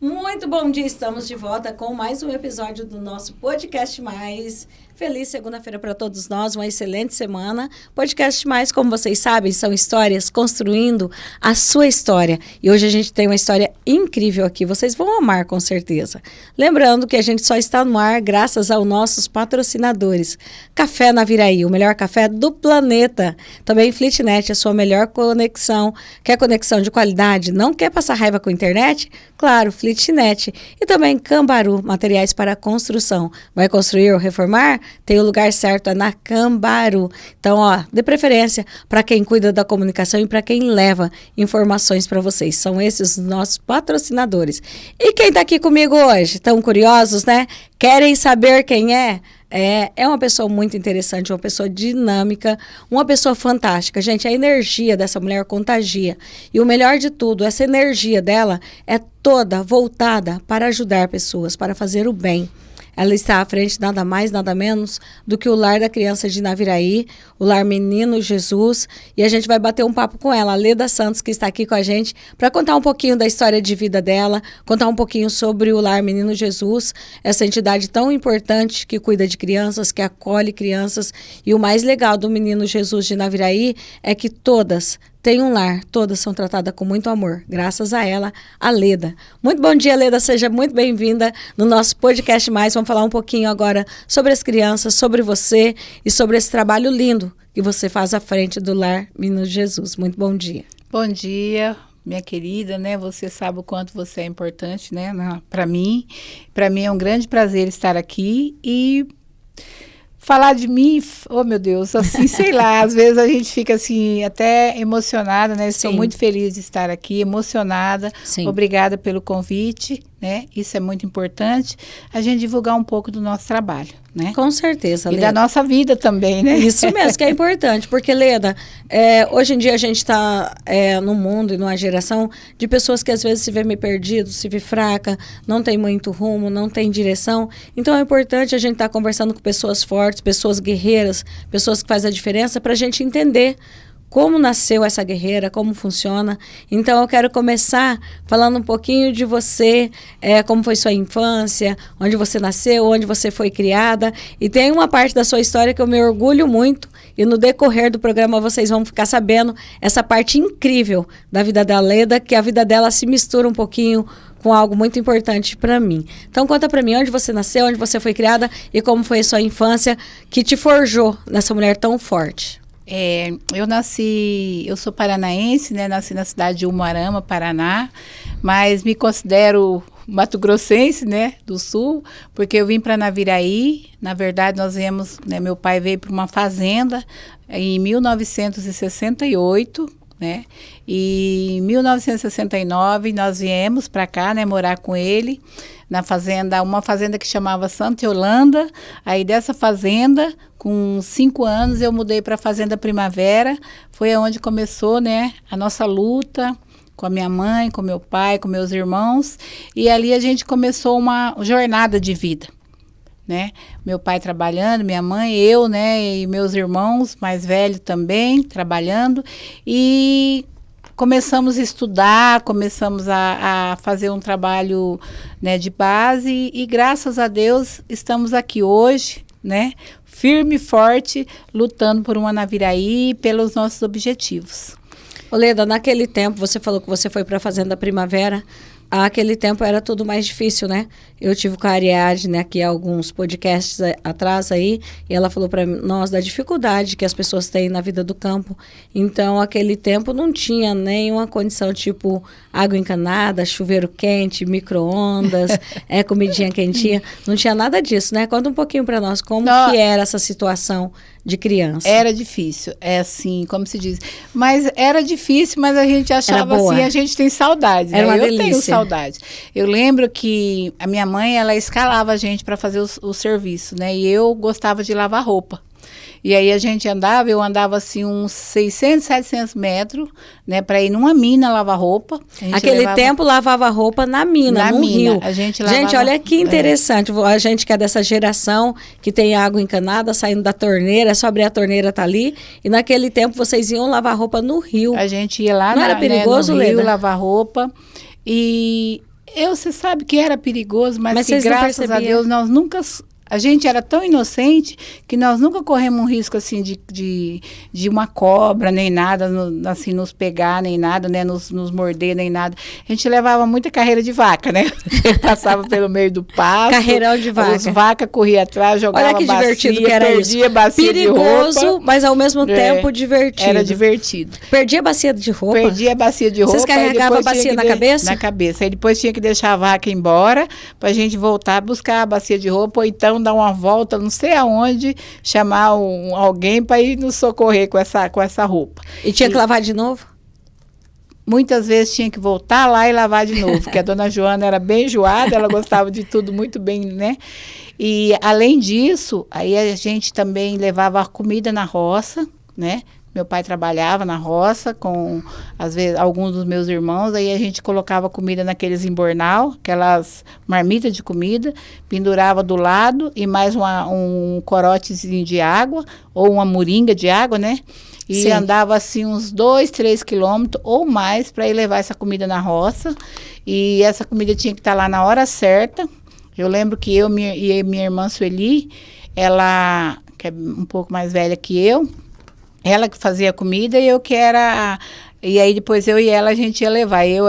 Muito bom dia, estamos de volta com mais um episódio do nosso Podcast Mais. Feliz segunda-feira para todos nós, uma excelente semana. Podcast Mais, como vocês sabem, são histórias construindo a sua história. E hoje a gente tem uma história incrível aqui, vocês vão amar com certeza. Lembrando que a gente só está no ar graças aos nossos patrocinadores. Café Naviraí, o melhor café do planeta. Também Flitnet, a sua melhor conexão. Quer conexão de qualidade? Não quer passar raiva com a internet? Claro, Flitnet. E também Cambaru, materiais para construção. Vai construir ou reformar? Tem o lugar certo, é na Cambaru. Então, dê preferência para quem cuida da comunicação e para quem leva informações para vocês. São esses os nossos patrocinadores. E quem está aqui comigo hoje? Estão curiosos, né? Querem saber quem é? É uma pessoa muito interessante, uma pessoa dinâmica, uma pessoa fantástica. Gente, a energia dessa mulher contagia. E o melhor de tudo, essa energia dela é toda voltada para ajudar pessoas, para fazer o bem. Ela está à frente nada mais, nada menos do que o Lar da Criança de Naviraí, o Lar Menino Jesus. E a gente vai bater um papo com ela, a Leda Santos, que está aqui com a gente, para contar um pouquinho da história de vida dela, contar um pouquinho sobre o Lar Menino Jesus, essa entidade tão importante que cuida de crianças, que acolhe crianças. E o mais legal do Menino Jesus de Naviraí é que todas têm um lar, todas são tratadas com muito amor, graças a ela, a Leda. Muito bom dia, Leda, seja muito bem-vinda no nosso Podcast Mais. Vamos falar um pouquinho agora sobre as crianças, sobre você e sobre esse trabalho lindo que você faz à frente do Lar Menino Jesus. Muito bom dia. Bom dia, minha querida, né? Você sabe o quanto você é importante, né? Para mim. Para mim é um grande prazer estar aqui e falar de mim, oh meu Deus, assim, sei lá, às vezes a gente fica assim, até emocionada, né? Estou muito feliz de estar aqui, emocionada. Sim. Obrigada pelo convite, né? Isso é muito importante, a gente divulgar um pouco do nosso trabalho, né? Com certeza, Leda. E da nossa vida também, né? Isso mesmo, que é importante, porque, Leda, hoje em dia a gente está num mundo e numa geração de pessoas que às vezes se vê meio perdido, se vê fraca, não tem muito rumo, não tem direção. Então é importante a gente estar conversando com pessoas fortes, pessoas guerreiras, pessoas que fazem a diferença para a gente entender como nasceu essa guerreira, como funciona. Então, eu quero começar falando um pouquinho de você, como foi sua infância, onde você nasceu, onde você foi criada. E tem uma parte da sua história que eu me orgulho muito, e no decorrer do programa vocês vão ficar sabendo essa parte incrível da vida da Leda, que a vida dela se mistura um pouquinho com algo muito importante para mim. Então, conta para mim onde você nasceu, onde você foi criada e como foi a sua infância que te forjou nessa mulher tão forte. Eu sou paranaense, né? Nasci na cidade de Umuarama, Paraná, mas me considero mato-grossense, né? Do sul, porque eu vim para Naviraí. Na verdade, nós viemos, né? Meu pai veio para uma fazenda em 1968, né? E em 1969 nós viemos para cá, né? Morar com ele na fazenda, uma fazenda que chamava Santa Yolanda. Aí dessa fazenda, com 5 anos, eu mudei para a Fazenda Primavera. Foi onde começou, né, a nossa luta com a minha mãe, com meu pai, com meus irmãos. E ali a gente começou uma jornada de vida, né? Meu pai trabalhando, minha mãe, eu, né, e meus irmãos mais velhos também trabalhando. E começamos a estudar, começamos a fazer um trabalho, né, de base e graças a Deus estamos aqui hoje, né, firme e forte, lutando por uma Naviraí e pelos nossos objetivos. Ô Leda, naquele tempo, você falou que você foi para a Fazenda Primavera. Aquele tempo era tudo mais difícil, né? Eu tive com a Ariadne aqui alguns podcasts atrás aí, e ela falou para nós da dificuldade que as pessoas têm na vida do campo. Então, aquele tempo não tinha nenhuma condição, tipo água encanada, chuveiro quente, micro-ondas, comidinha quentinha. Não tinha nada disso, né? Conta um pouquinho para nós como que era essa situação de criança. Era difícil, assim, como se diz. Mas era difícil, mas a gente achava assim, a gente tem saudade. Era, né? Uma delícia. Eu tenho saudade. Eu lembro que a minha mãe, ela escalava a gente para fazer o serviço, né? E eu gostava de lavar roupa. E aí a gente andava, eu andava assim uns 600, 700 metros, né, para ir numa mina lavar roupa. Aquele tempo lavava roupa na mina, no rio. Gente, olha que interessante, a gente que é dessa geração, que tem água encanada saindo da torneira, é só abrir a torneira, tá ali. E naquele tempo vocês iam lavar roupa no rio. A gente ia lá, não era perigoso, no rio, Leda? lavar roupa. E Você sabe que era perigoso, mas que, vocês não graças a percebiam? Deus, nós nunca... A gente era tão inocente que nós nunca corremos um risco, assim, de uma cobra, nem nada, assim, nos pegar, nem nada, né? Nos morder, nem nada. A gente levava muita carreira de vaca, né? Passava pelo meio do pasto. Carreirão de vaca. As vacas corriam atrás, jogavam Olha que bacia, divertido que era perdia isso. bacia Perigoso, de roupa. mas ao mesmo tempo divertido. Era divertido. Perdia a bacia de roupa? Perdia a bacia de roupa. Vocês carregavam a bacia na cabeça? Na cabeça. Aí depois tinha que deixar a vaca embora pra gente voltar a buscar a bacia de roupa ou então dar uma volta, não sei aonde, chamar alguém para ir nos socorrer com essa roupa. E tinha que lavar de novo? Muitas vezes tinha que voltar lá e lavar de novo, porque a dona Joana era bem enjoada, ela gostava de tudo muito bem, né? E além disso, aí a gente também levava a comida na roça, né? Meu pai trabalhava na roça com, às vezes, alguns dos meus irmãos, aí a gente colocava comida naqueles embornal, aquelas marmitas de comida, pendurava do lado e mais um corotezinho de água, ou uma moringa de água, né? E Sim. andava assim uns 2, 3 quilômetros ou mais para ir levar essa comida na roça. E essa comida tinha que estar lá na hora certa. Eu lembro que eu e minha irmã Sueli, ela, que é um pouco mais velha que eu, ela que fazia a comida e eu que era... E aí depois eu e ela a gente ia levar. Eu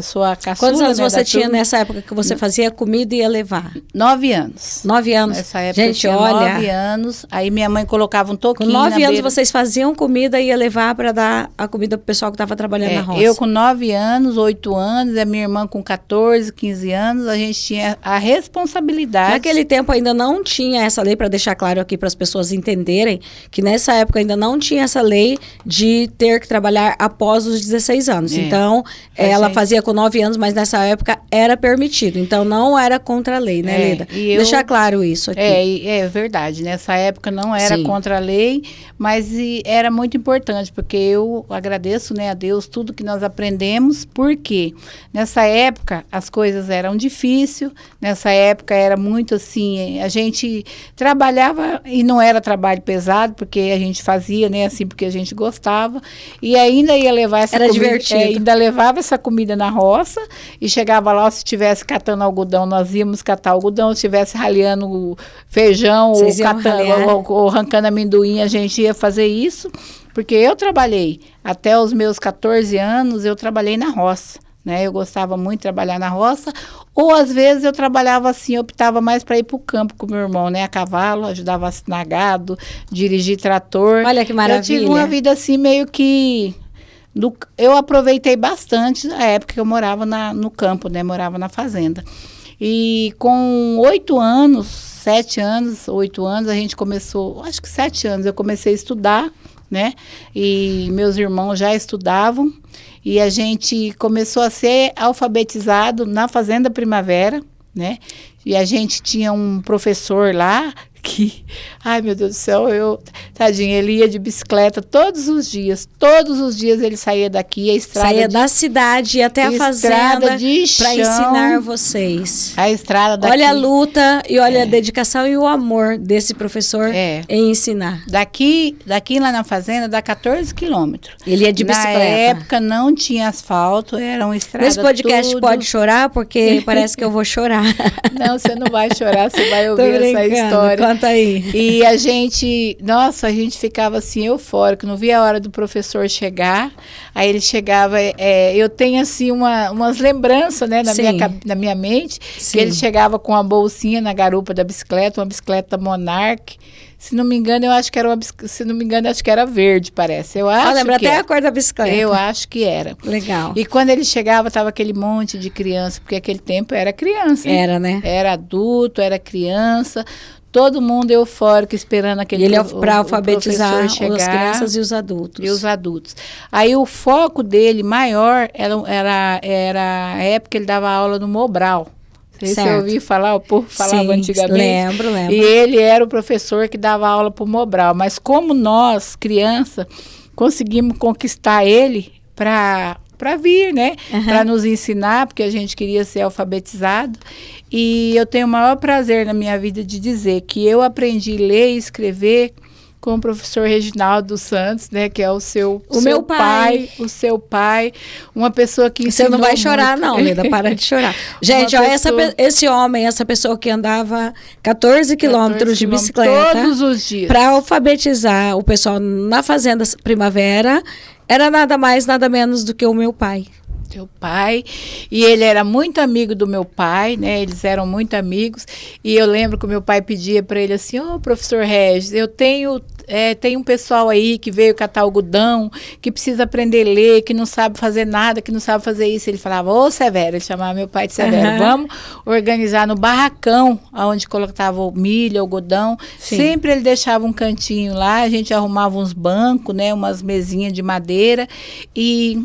sou a caçula. Quantos anos né, você tinha turma? nessa época que você fazia comida e ia levar? 9 anos. 9 anos. Nessa época Gente, eu tinha olha, 9 anos. Aí minha mãe colocava um com toquinho 9 na anos beira. vocês faziam comida e ia levar para dar a comida pro pessoal que estava trabalhando na roça. Eu com 9 anos, 8 anos, a minha irmã com 14, 15 anos, a gente tinha a responsabilidade. Naquele tempo ainda não tinha essa lei, para deixar claro aqui para as pessoas entenderem, que nessa época ainda não tinha essa lei de ter que trabalhar após os 16 anos. Então, ela fazia com 9 anos, mas nessa época era permitido. Então, não era contra a lei, né, Leda? Deixar claro isso aqui. É verdade. Nessa época não era Sim. contra a lei, mas era muito importante, porque eu agradeço, né, a Deus tudo que nós aprendemos, porque nessa época as coisas eram difíceis, nessa época era muito assim, a gente trabalhava e não era trabalho pesado, porque a gente fazia, né, assim, porque a gente gostava, e ainda ia levar essa comida, ainda levava essa comida na roça, e chegava lá, se estivesse catando algodão, nós íamos catar algodão, se estivesse ralhando feijão, ou arrancando amendoim, a gente ia fazer isso, porque eu trabalhei, até os meus 14 anos, eu trabalhei na roça. Né, eu gostava muito de trabalhar na roça, ou às vezes eu trabalhava assim, optava mais para ir para o campo com meu irmão, né, a cavalo, ajudava a assinar gado, dirigir trator. Olha que maravilha. Eu tive uma vida assim meio que... eu aproveitei bastante a época que eu morava no campo, né, morava na fazenda. E com 8 anos, 7 anos, 8 anos, a gente começou, acho que 7 anos, eu comecei a estudar, né, e meus irmãos já estudavam. E a gente começou a ser alfabetizado na Fazenda Primavera, né? E a gente tinha um professor lá que, ai meu Deus do céu, tadinho, ele ia de bicicleta todos os dias ele saía daqui, a estrada saía da cidade e até a fazenda para ensinar vocês. A estrada daqui. Olha a luta e olha a dedicação e o amor desse professor em ensinar. Daqui lá na fazenda dá 14 quilômetros. Ele ia de bicicleta. Na época não tinha asfalto, era uma estrada. Nesse podcast pode chorar, porque parece que eu vou chorar. Não, você não vai chorar, você vai ouvir essa história. Conta aí. E a gente ficava assim eufórico, não via a hora do professor chegar. Aí ele chegava, eu tenho assim umas lembranças, né, na minha mente, que ele chegava com uma bolsinha na garupa da bicicleta, uma bicicleta Monarch. Se não me engano, acho que era verde, parece. Lembra até a cor da bicicleta. Eu acho que era. Legal. E quando ele chegava, tava aquele monte de criança, porque aquele tempo era criança. Era, né? Era adulto, era criança. Todo mundo eufórico, esperando aquele para alfabetizar as crianças e os adultos. Aí o foco dele maior era a época que ele dava aula no Mobral. Não sei se você ouviu falar, o povo falava antigamente. Lembro. E ele era o professor que dava aula para o Mobral. Mas como nós, criança, conseguimos conquistar ele para vir, né? Para nos ensinar, porque a gente queria ser alfabetizado. E eu tenho o maior prazer na minha vida de dizer que eu aprendi a ler e escrever com o professor Reginaldo Santos, né, que é o meu pai, o seu pai, uma pessoa que você não vai chorar muito. não, Leda, para de chorar. Gente, ó, esse homem, essa pessoa que andava 14 quilômetros de bicicleta todos os dias para alfabetizar o pessoal na Fazenda Primavera, era nada mais, nada menos do que o meu pai. Seu pai, e ele era muito amigo do meu pai, né? Eles eram muito amigos, e eu lembro que o meu pai pedia para ele assim: ô, professor Regis, eu tenho um pessoal aí que veio catar algodão, que precisa aprender a ler, que não sabe fazer nada, que não sabe fazer isso. Ele falava: ô, Severo, ele chamava meu pai de Severo, vamos organizar no barracão, onde colocava o milho, algodão. Sim. Sempre ele deixava um cantinho lá, a gente arrumava uns bancos, né? Umas mesinhas de madeira, e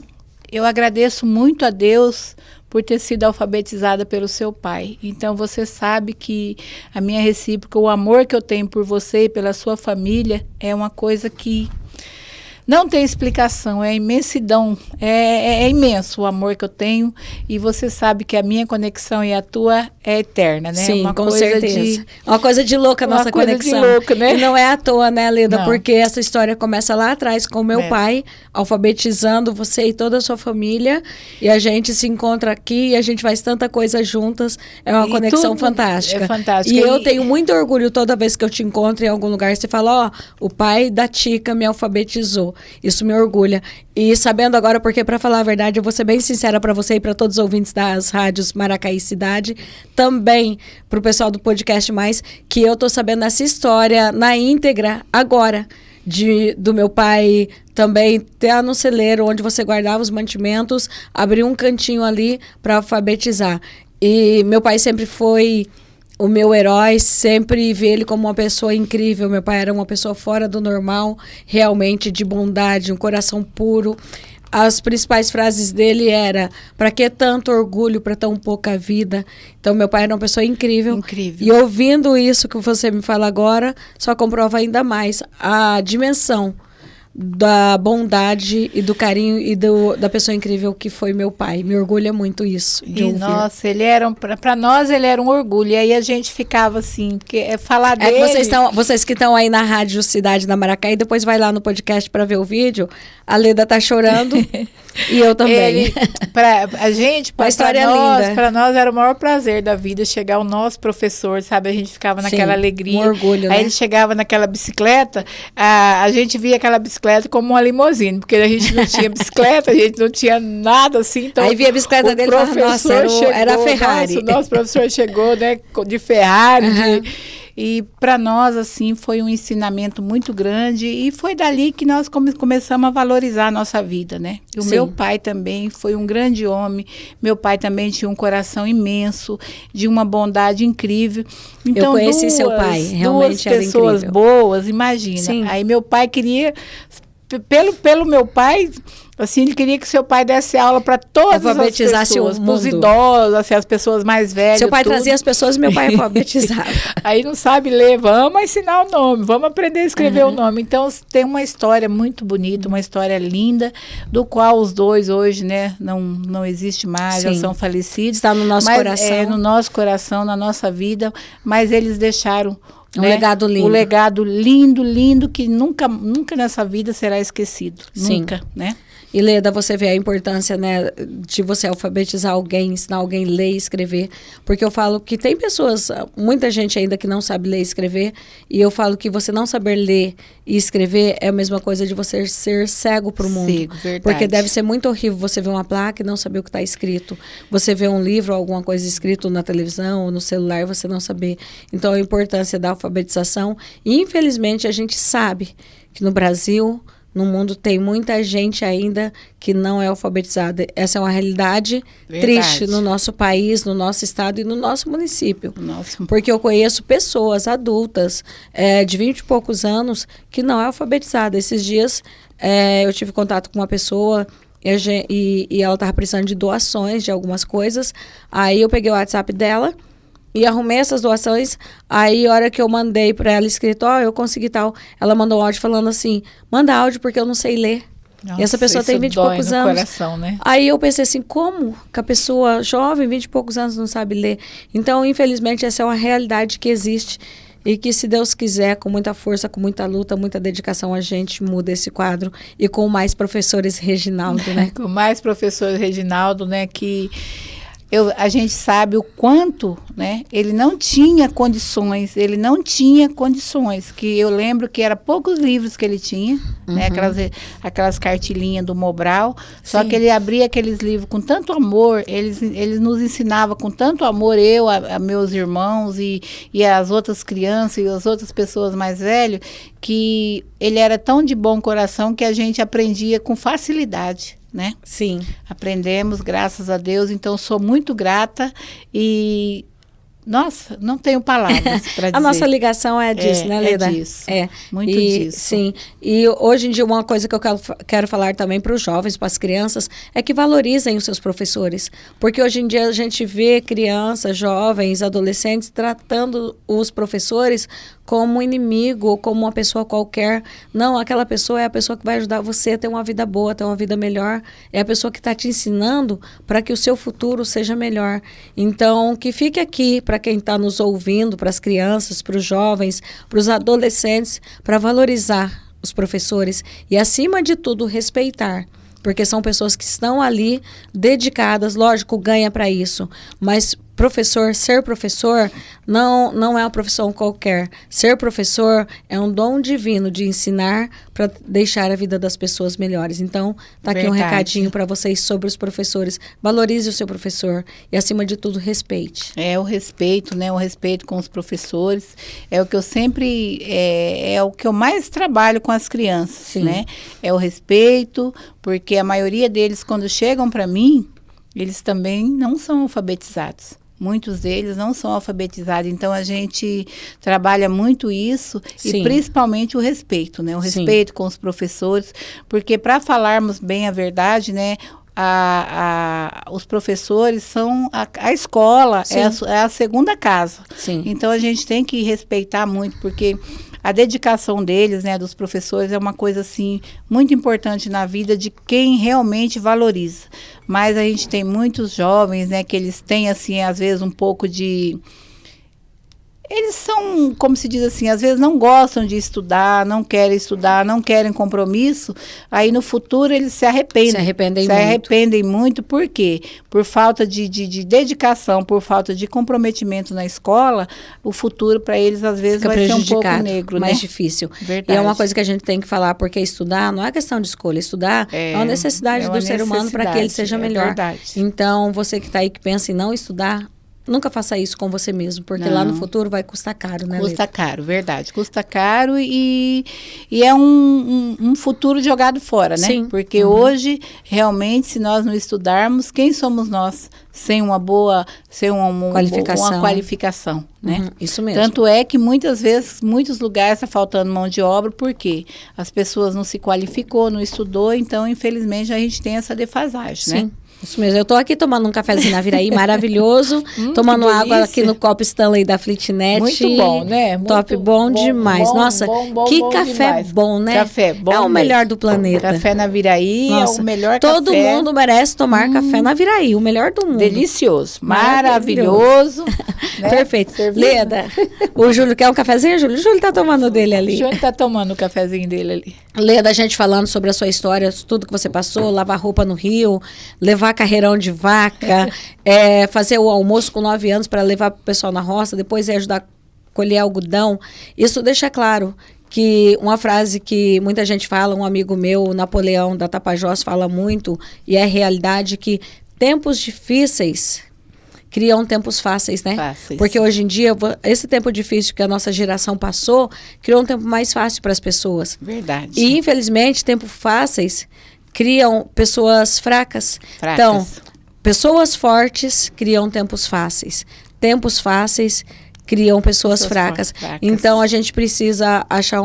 eu agradeço muito a Deus por ter sido alfabetizada pelo seu pai. Então, você sabe que a minha recíproca, o amor que eu tenho por você e pela sua família é uma coisa que não tem explicação, é imensidão, é imenso o amor que eu tenho, e você sabe que a minha conexão e a tua é eterna, né? Sim, uma com coisa certeza. Uma coisa de louca a nossa conexão. De louca, né? E não é à toa, né, Leda? Não. Porque essa história começa lá atrás com o meu pai, alfabetizando você e toda a sua família, e a gente se encontra aqui e a gente faz tanta coisa juntas, é uma conexão fantástica. É fantástica. E eu tenho muito orgulho toda vez que eu te encontro em algum lugar, você fala, ó, o pai da Tica me alfabetizou. Isso me orgulha. E sabendo agora, porque para falar a verdade, eu vou ser bem sincera para você e para todos os ouvintes das rádios Maracaí Cidade, também para o pessoal do Podcast Mais, que eu tô sabendo essa história na íntegra agora, do meu pai também ter no celeiro onde você guardava os mantimentos, abrir um cantinho ali para alfabetizar. E meu pai sempre foi o meu herói, sempre vi ele como uma pessoa incrível. Meu pai era uma pessoa fora do normal, realmente de bondade, um coração puro. As principais frases dele era: para que tanto orgulho para tão pouca vida? Então, meu pai era uma pessoa incrível. Incrível. E ouvindo isso que você me fala agora, só comprova ainda mais a dimensão da bondade e do carinho e da pessoa incrível que foi meu pai. Me orgulha muito isso de ouvir. Nossa, ele era para nós ele era um orgulho. E aí a gente ficava assim, porque falar dele. Vocês que estão aí na Rádio Cidade da Maracaí, depois vai lá no podcast para ver o vídeo. A Leda tá chorando e eu também. A gente, para nós era o maior prazer da vida chegar o nosso professor, sabe? A gente ficava naquela alegria. Um orgulho, aí né? ele chegava naquela bicicleta, a gente via aquela bicicleta como uma limusine, porque a gente não tinha bicicleta, a gente não tinha nada assim. Então, aí via a bicicleta dele e falava, nossa, era a Ferrari. O nosso professor chegou, né, de Ferrari, e para nós, assim, foi um ensinamento muito grande, e foi dali que nós começamos a valorizar a nossa vida, né? E o meu pai também foi um grande homem, meu pai também tinha um coração imenso, de uma bondade incrível. Então, eu conheci seu pai, realmente era incrível. Duas pessoas boas, imagina. Sim. Aí meu pai queria, pelo meu pai, assim, ele queria que seu pai desse aula para todas as pessoas, para os idosos, assim, as pessoas mais velhas. Seu pai trazia as pessoas e meu pai alfabetizava. Aí não sabe ler, vamos ensinar o nome, vamos aprender a escrever o nome. Então tem uma história muito bonita, uma história linda, do qual os dois hoje, né, não existe mais, já são falecidos. Está no nosso coração. É, no nosso coração, na nossa vida, mas eles deixaram um legado lindo. Um legado lindo, lindo, que nunca nessa vida será esquecido. Sim. Nunca, né? E Leda, você vê a importância, né, de você alfabetizar alguém, ensinar alguém a ler e escrever. Porque eu falo que tem pessoas, muita gente ainda que não sabe ler e escrever, e eu falo que você não saber ler e escrever é a mesma coisa de você ser cego para o mundo. Cego, verdade. Porque deve ser muito horrível você ver uma placa e não saber o que está escrito. Você vê um livro ou alguma coisa escrito na televisão ou no celular e você não saber. Então, a importância da alfabetização. E, infelizmente, a gente sabe que no Brasil, no mundo, tem muita gente ainda que não é alfabetizada. Essa é uma realidade triste no nosso país, no nosso estado e no nosso município. Porque eu conheço pessoas adultas de 20 e poucos anos que não é alfabetizada. Esses dias eu tive contato com uma pessoa e ela estava precisando de doações de algumas coisas. Aí eu peguei o WhatsApp dela e arrumei essas doações. Aí, a hora que eu mandei para ela escrito, eu consegui tal, ela mandou um áudio falando assim, manda áudio porque eu não sei ler. Nossa, e essa pessoa tem 20 e poucos anos. Coração, né? Aí eu pensei assim, como que a pessoa jovem, 20 e poucos anos, não sabe ler? Então, infelizmente, essa é uma realidade que existe, e que, se Deus quiser, com muita força, com muita luta, muita dedicação, a gente muda esse quadro e com mais professores Reginaldo, né? Com mais professores Reginaldo, né, que a gente sabe o quanto, né, ele não tinha condições, que eu lembro que era poucos livros que ele tinha, né, aquelas cartilinhas do Mobral, só que ele abria aqueles livros com tanto amor, eles nos ensinava com tanto amor, a meus irmãos e as outras crianças e as outras pessoas mais velhas, que ele era tão de bom coração que a gente aprendia com facilidade. Né? Sim. Aprendemos, graças a Deus, então sou muito grata e, nossa, não tenho palavras para dizer. A nossa ligação é disso, né, Leda? É disso, muito disso. Sim, e hoje em dia uma coisa que eu quero falar também para os jovens, para as crianças, é que valorizem os seus professores, porque hoje em dia a gente vê crianças, jovens, adolescentes tratando os professores como um inimigo ou como uma pessoa qualquer. Não, aquela pessoa é a pessoa que vai ajudar você a ter uma vida boa, ter uma vida melhor. É a pessoa que está te ensinando para que o seu futuro seja melhor. Então, que fique aqui para quem está nos ouvindo, para as crianças, para os jovens, para os adolescentes, para valorizar os professores e, acima de tudo, respeitar. Porque são pessoas que estão ali dedicadas, lógico, ganha para isso, mas ser professor não é uma profissão qualquer. Ser professor é um dom divino de ensinar para deixar a vida das pessoas melhores. Então, tá aqui um recadinho para vocês sobre os professores. Valorize o seu professor e, acima de tudo, respeite. O respeito, né? O respeito com os professores. É o que eu sempre... É o que eu mais trabalho com as crianças, Sim. né? É o respeito, porque a maioria deles, quando chegam para mim, eles também não são alfabetizados. Muitos deles não são alfabetizados, então a gente trabalha muito isso Sim. e principalmente o respeito, né? O respeito Sim. com os professores, porque para falarmos bem a verdade, né? Os professores são a escola, é a segunda casa. Sim. Então a gente tem que respeitar muito, porque a dedicação deles, né, dos professores, é uma coisa assim muito importante na vida de quem realmente valoriza. Mas a gente tem muitos jovens, né, que eles têm assim às vezes um pouco de... Eles são, como se diz assim, às vezes não gostam de estudar, não querem compromisso, aí no futuro eles se arrependem. Se arrependem muito, por quê? Por falta de dedicação, por falta de comprometimento na escola, o futuro para eles às vezes Fica vai ser um pouco negro, mais né? difícil. Verdade. E é uma coisa que a gente tem que falar, porque estudar não é questão de escolha, estudar é uma necessidade do ser humano para que ele seja melhor. Verdade. Então, você que está aí que pensa em não estudar, nunca faça isso com você mesmo, porque lá no futuro vai custar caro, né, Custa caro, verdade. Custa caro e é um futuro jogado fora, né? Sim. Porque hoje, realmente, se nós não estudarmos, quem somos nós sem uma boa qualificação, né? Isso mesmo. Tanto é que muitas vezes, muitos lugares está faltando mão de obra, porque as pessoas não se qualificou, não estudou, então, infelizmente, a gente tem essa defasagem, né? Sim. Isso mesmo, eu tô aqui tomando um cafezinho na Viraí maravilhoso, tomando água aqui no copo Stanley da Flitnet. Muito bom, né? Top, bom demais. Nossa, que café bom, né? Café bom. É o melhor do planeta. Café na Viraí é o melhor todo café. Todo mundo merece tomar café na Viraí, o melhor do mundo. Delicioso, maravilhoso. Né? Perfeito. Leda, o Júlio quer um cafezinho, Júlio? O Júlio tá tomando dele ali. O Júlio tá tomando o cafezinho dele ali. Leda, a gente falando sobre a sua história, tudo que você passou, lavar roupa no rio, levar carreirão de vaca, fazer o almoço com 9 anos para levar para o pessoal na roça, depois ajudar a colher algodão. Isso deixa claro que uma frase que muita gente fala, um amigo meu, o Napoleão da Tapajós, fala muito, e é realidade, que tempos difíceis criam tempos fáceis, né? Fáceis. Porque hoje em dia, esse tempo difícil que a nossa geração passou, criou um tempo mais fácil para as pessoas. Verdade. E, infelizmente, tempos fáceis criam pessoas fracas. Então, pessoas fortes criam tempos fáceis. Tempos fáceis criam pessoas fracas. Então, a gente precisa achar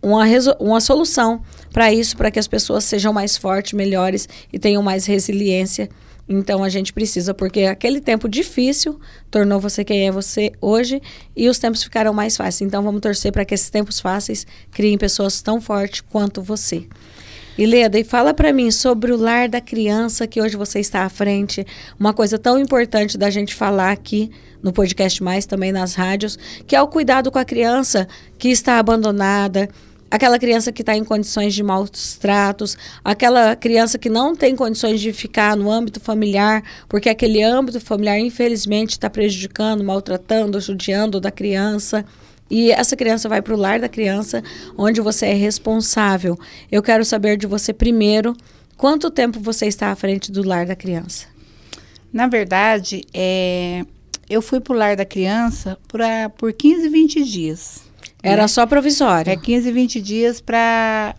uma solução para isso, para que as pessoas sejam mais fortes, melhores e tenham mais resiliência. Então, a gente precisa, porque aquele tempo difícil tornou você quem é você hoje e os tempos ficaram mais fáceis. Então, vamos torcer para que esses tempos fáceis criem pessoas tão fortes quanto você. E Leda, e fala para mim sobre o lar da criança que hoje você está à frente. Uma coisa tão importante da gente falar aqui no Podcast Mais, também nas rádios, que é o cuidado com a criança que está abandonada, aquela criança que está em condições de maus tratos, aquela criança que não tem condições de ficar no âmbito familiar, porque aquele âmbito familiar, infelizmente, está prejudicando, maltratando, judiando da criança. E essa criança vai para o lar da criança, onde você é responsável. Eu quero saber de você primeiro, quanto tempo você está à frente do lar da criança? Na verdade, eu fui para o lar da criança por 15, 20 dias. Era só provisório? 15, 20 dias para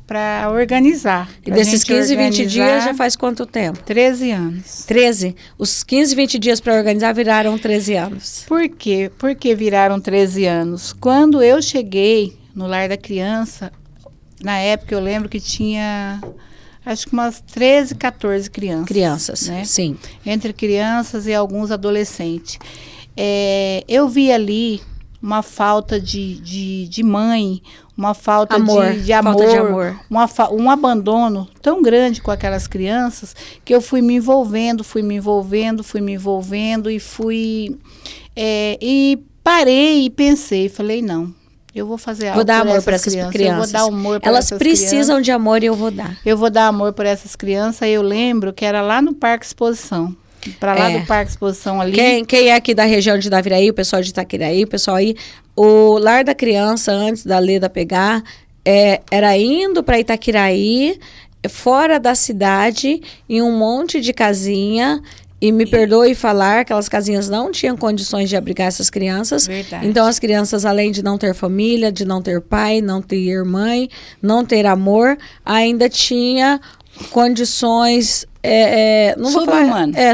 organizar. E desses 15, 20 dias já faz quanto tempo? 13 anos. 13? Os 15, 20 dias para organizar viraram 13 anos. Por quê? Por que viraram 13 anos? Quando eu cheguei no lar da criança, na época eu lembro que tinha... acho que umas 13, 14 crianças. Crianças, né? Sim. Entre crianças e alguns adolescentes. Eu vi ali uma falta de mãe, uma falta de amor, um abandono tão grande com aquelas crianças, que eu fui me envolvendo e parei e pensei, falei, não. Eu vou fazer algo por essas crianças. Eu vou dar amor para essas crianças. Elas precisam de amor e eu vou dar. Eu vou dar amor por essas crianças. Eu lembro que era lá no Parque Exposição. Para lá do Parque Exposição ali. Quem é aqui da região de Naviraí, o pessoal de Itaquiraí, o pessoal aí, o lar da criança, antes da Leda pegar, era indo para Itaquiraí, fora da cidade, em um monte de casinha. E me perdoe falar, aquelas casinhas não tinham condições de abrigar essas crianças. Verdade. Então, as crianças, além de não ter família, de não ter pai, não ter mãe, não ter amor, ainda tinha condições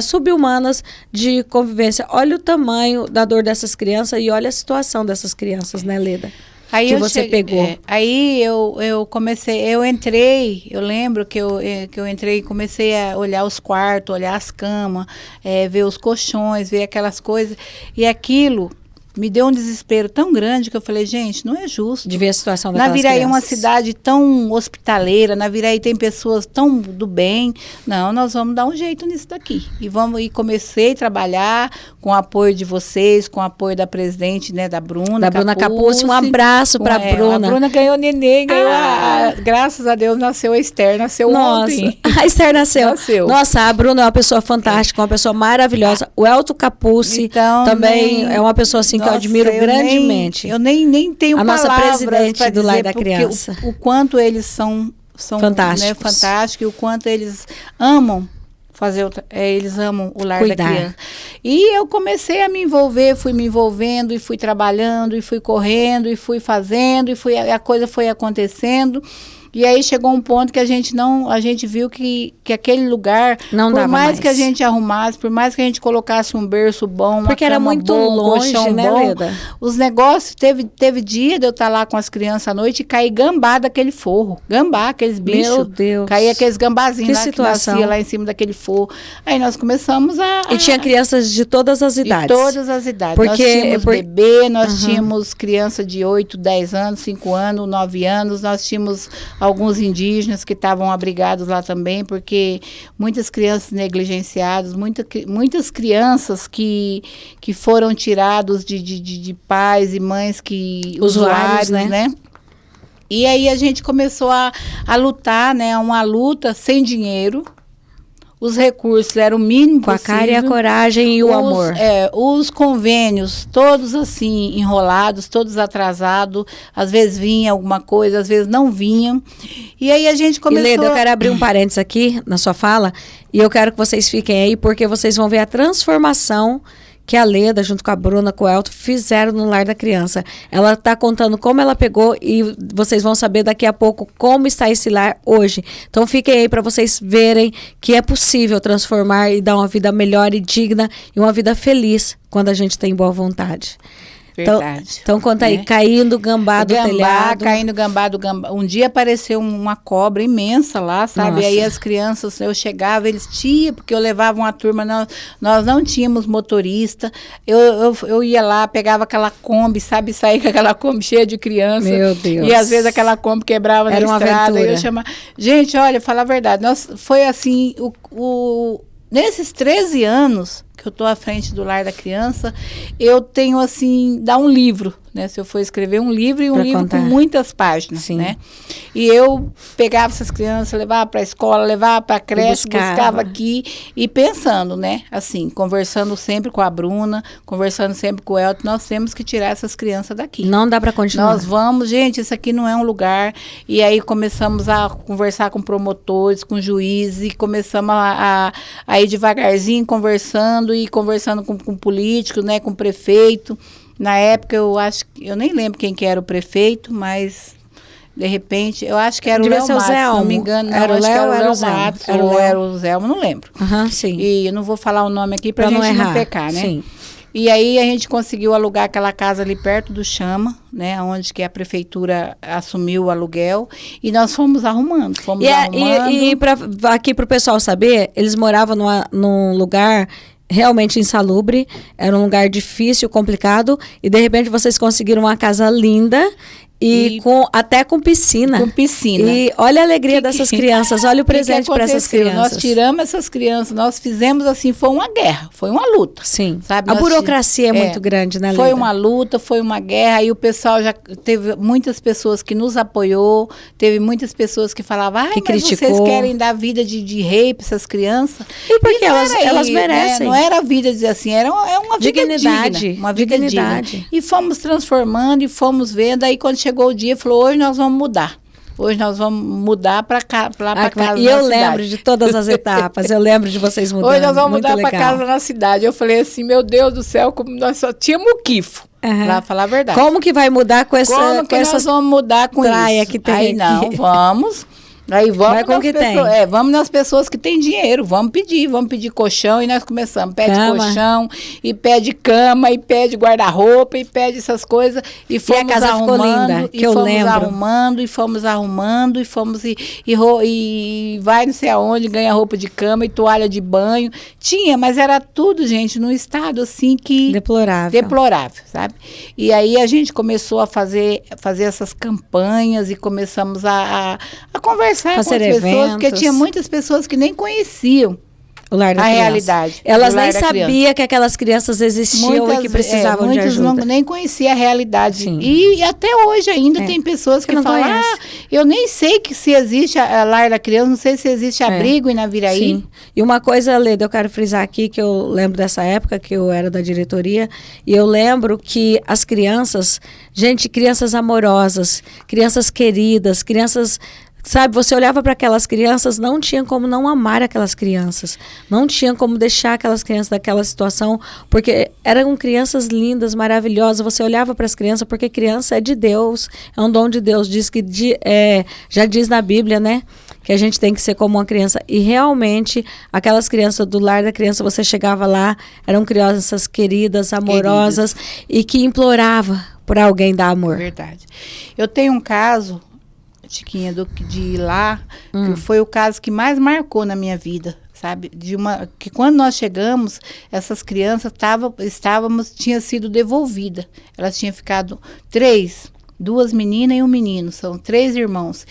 subhumanas de convivência. Olha o tamanho da dor dessas crianças e olha a situação dessas crianças, né, Leda? Aí você pegou. Aí eu comecei, eu entrei, eu lembro que eu entrei e comecei a olhar os quartos, olhar as camas, ver os colchões, ver aquelas coisas. E aquilo me deu um desespero tão grande que eu falei, gente, não é justo. De ver a situação daquelas crianças. Naviraí é uma cidade tão hospitaleira, Naviraí tem pessoas tão do bem. Não, nós vamos dar um jeito nisso daqui. E comecei a trabalhar com o apoio de vocês, com o apoio da presidente, né, da Bruna Capucci. Um abraço para a Bruna. A Bruna ganhou neném, graças a Deus nasceu a Esther, nasceu ontem. A Esther nasceu. Nossa, a Bruna é uma pessoa fantástica, uma pessoa maravilhosa. O Elton Capucci também é uma pessoa assim que eu admiro grandemente. Eu nem tenho palavras. A nossa presidente do lar da criança. O quanto eles são fantásticos. Né, fantásticos, e o quanto eles amam eles amam o lar da criança. E eu comecei a me envolver, fui me envolvendo, e fui trabalhando, e fui correndo, e fui fazendo, a coisa foi acontecendo. E aí chegou um ponto que a gente viu que aquele lugar, não por mais que a gente arrumasse, por mais que a gente colocasse um berço bom, porque era muito longe, né, Leda? Os negócios, teve dia de eu estar lá com as crianças à noite e cair gambá daquele forro. Gambá, aqueles bichos. Meu Deus. Caía aqueles gambazinhos lá situação. Que nascia lá em cima daquele forro. Aí nós começamos E tinha crianças de todas as idades. De todas as idades. Nós tínhamos bebê, nós tínhamos criança de 8, 10 anos, 5 anos, 9 anos, nós tínhamos alguns indígenas que estavam abrigados lá também, porque muitas crianças negligenciadas, muitas crianças que foram tirados de pais e mães usuários, né? E aí a gente começou a lutar, né? Uma luta sem dinheiro. Os recursos eram o mínimo possível. Com a cara e a coragem e o amor. Os convênios, todos assim, enrolados, todos atrasados. Às vezes vinha alguma coisa, às vezes não vinham. E aí a gente começou... E Leda, eu quero abrir um parênteses aqui na sua fala. E eu quero que vocês fiquem aí, porque vocês vão ver a transformação que a Leda, junto com a Bruna, com o Elton, fizeram no lar da criança. Ela está contando como ela pegou e vocês vão saber daqui a pouco como está esse lar hoje. Então fiquem aí para vocês verem que é possível transformar e dar uma vida melhor e digna e uma vida feliz quando a gente tem boa vontade. Verdade. Então conta aí, caindo gambá do telhado. Caindo gambá do gambá. Um dia apareceu uma cobra imensa lá, sabe? Nossa. E aí as crianças, eu chegava, eles tinham, porque eu levava uma turma, nós não tínhamos motorista. Eu ia lá, pegava aquela Kombi, sabe? Saía com aquela Kombi cheia de criança. Meu Deus. E às vezes aquela Kombi quebrava Era na uma estrada. aventura. Eu chamava... Gente, olha, falar a verdade, foi assim, nesses 13 anos que eu estou à frente do Lar da Criança, eu tenho, assim, dar um livro, né? Se eu for escrever um livro, e um pra livro contar. com muitas páginas, Sim. né? E eu pegava essas crianças, levava para a escola, levava para a creche, buscava aqui, e pensando, né? Assim, conversando sempre com a Bruna, conversando sempre com o Elton, nós temos que tirar essas crianças daqui. Não dá para continuar. Nós vamos, gente, isso aqui não é um lugar. E aí começamos a conversar com promotores, com juízes, e começamos a ir devagarzinho conversando com políticos, né, com prefeito. Na época eu nem lembro quem que era o prefeito, mas de repente, eu acho que era Devia o Léo ser o Matos, Zé se não Elmo. me engano. Não, Era o acho que Léo, era o era Léo o Zé. Matos, Era o ou Léo. era o Zé Elmo, não lembro. Sim. E eu não vou falar o nome aqui pra não gente errar. não pecar, né? Sim. E aí a gente conseguiu alugar aquela casa ali perto do Chama, né? Onde que a prefeitura assumiu o aluguel. E nós fomos arrumando, E aqui para o pessoal saber, eles moravam num lugar realmente insalubre, era um lugar difícil, complicado, e de repente vocês conseguiram uma casa linda e até com piscina. Com piscina. E olha a alegria dessas crianças, olha o presente para essas crianças. Nós tiramos essas crianças, nós fizemos assim, foi uma guerra, foi uma luta. Sim, sabe? a burocracia é muito grande, né, Leda? Foi uma luta, foi uma guerra, e o pessoal já teve muitas pessoas que nos apoiou, teve muitas pessoas que falavam, mas criticou. Vocês querem dar vida de rei para essas crianças? E porque elas merecem. Né? Não era vida, dizer assim, era uma vida digna. Uma vida digna. E fomos transformando e fomos vendo, aí quando chegou o dia, falou, hoje nós vamos mudar. Hoje nós vamos mudar para casa E eu lembro de todas as etapas, eu lembro de vocês mudando. Hoje nós vamos mudar para casa na cidade. Eu falei assim, meu Deus do céu, como nós só tínhamos o Quifo, para falar a verdade. Como que vai mudar com essa... Como que nós vamos mudar com isso? Que tem aí aqui. Não, vamos... Aí vamos vamos nas pessoas que têm dinheiro, vamos pedir colchão, e nós começamos, pede colchão, e pede cama, e pede guarda-roupa, e pede essas coisas, e fomos a casa ficou linda, que eu lembro. Fomos arrumando, e vai não sei aonde, ganha roupa de cama e toalha de banho, mas era tudo, gente, num estado assim que... Deplorável, sabe? E aí a gente começou a fazer essas campanhas, e começamos a conversar com as pessoas, porque tinha muitas pessoas que nem conheciam a realidade. Elas nem sabiam que aquelas crianças existiam e que precisavam de ajuda. Muitos nem conheciam a realidade. E até hoje ainda tem pessoas que falam, eu nem sei se existe a Lar da Criança, não sei se existe abrigo em Naviraí. Sim. E uma coisa, Leda, eu quero frisar aqui, que eu lembro dessa época, que eu era da diretoria, e eu lembro que as crianças, crianças amorosas, crianças queridas, crianças... Sabe, você olhava para aquelas crianças, não tinha como não amar aquelas crianças. Não tinha como deixar aquelas crianças daquela situação, porque eram crianças lindas, maravilhosas. Você olhava para as crianças, porque criança é de Deus, é um dom de Deus. Diz que já diz na Bíblia, né? Que a gente tem que ser como uma criança. E realmente, aquelas crianças do Lar da Criança, você chegava lá, eram crianças queridas, amorosas, e que imploravam por alguém dar amor. Verdade. Eu tenho um caso... Chiquinha, de ir lá, que foi o caso que mais marcou na minha vida, sabe? Que quando nós chegamos, essas crianças tinha sido devolvida. Elas tinham ficado 2 meninas e um menino, são 3 irmãos.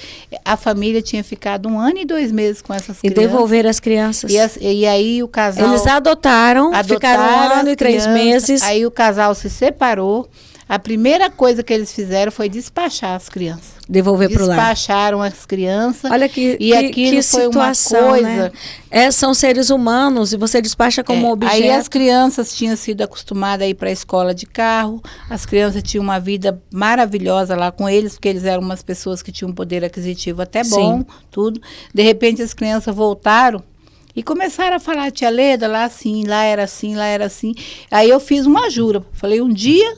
A família tinha ficado 1 ano e 2 meses com essas crianças. E devolveram as crianças. E aí o casal... Eles adotaram ficaram 1 ano e 3 meses. Aí o casal se separou. A primeira coisa que eles fizeram foi despachar as crianças. Devolver para o lar. Despacharam as crianças. Olha que foi situação, uma coisa... Né? São seres humanos e você despacha como objeto. Aí as crianças tinham sido acostumadas a ir para a escola de carro. As crianças tinham uma vida maravilhosa lá com eles, porque eles eram umas pessoas que tinham um poder aquisitivo até bom, tudo. De repente as crianças voltaram e começaram a falar, tia Leda, lá assim, lá era assim, lá era assim. Aí eu fiz uma jura. Falei, um dia...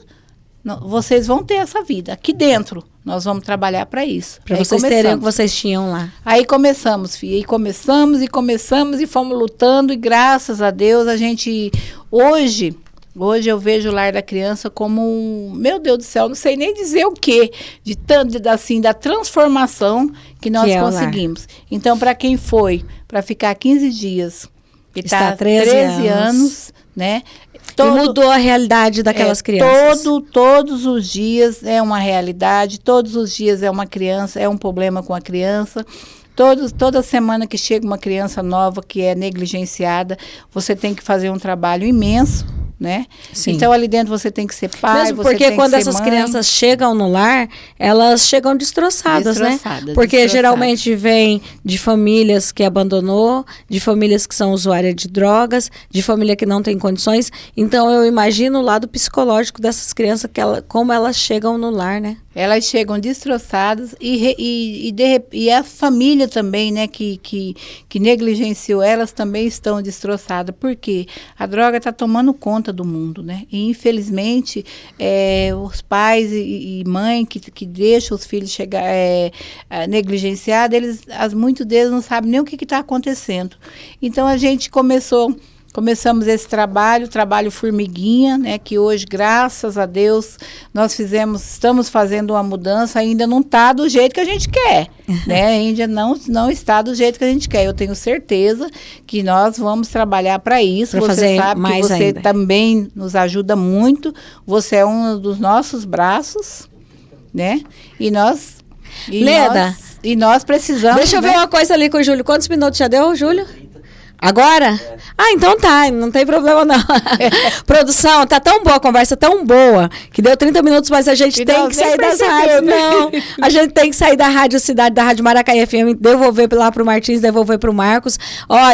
vocês vão ter essa vida. Aqui dentro, nós vamos trabalhar para isso. Para vocês terem o que vocês tinham lá. Aí começamos, filha. E começamos e fomos lutando. E graças a Deus, a gente... Hoje, Hoje eu vejo o Lar da Criança como meu Deus do céu, não sei nem dizer o quê, de tanto, assim, da transformação que nós conseguimos. Então, para quem foi, para ficar 15 dias, e está 13 anos, né? E mudou a realidade daquelas crianças. Todos os dias é uma realidade, todos os dias é uma criança, é um problema com a criança. Toda semana que chega uma criança nova que é negligenciada, você tem que fazer um trabalho imenso, né? Sim. Então, ali dentro você tem que ser pai, mesmo você tem que ser porque quando essas crianças chegam no lar, elas chegam destroçadas, né? Porque geralmente vem de famílias que abandonou, de famílias que são usuárias de drogas, de família que não tem condições. Então, eu imagino o lado psicológico dessas crianças, como elas chegam no lar, né? Elas chegam destroçadas e a família também, né, que negligenciou, elas também estão destroçadas, porque a droga está tomando conta do mundo, né? E infelizmente os pais e mãe que deixam os filhos chegar negligenciados, muitos deles não sabem nem o que está acontecendo. Então a gente começamos esse trabalho formiguinha, né, que hoje, graças a Deus, estamos fazendo uma mudança, ainda não está do jeito que a gente quer, né, ainda não está do jeito que a gente quer. Eu tenho certeza que nós vamos trabalhar para isso, você sabe que você ainda também nos ajuda muito, você é um dos nossos braços, né, Leda, nós precisamos... Deixa eu ver uma coisa ali com o Júlio, quantos minutos já deu, Júlio? Agora? Então tá, não tem problema não. Produção, tá tão boa a conversa, tão boa, que deu 30 minutos, mas a gente tem que sair das rádios. Não, a gente tem que sair da Rádio Cidade, da Rádio Maracaí FM, devolver lá pro Martins, devolver pro Marcos.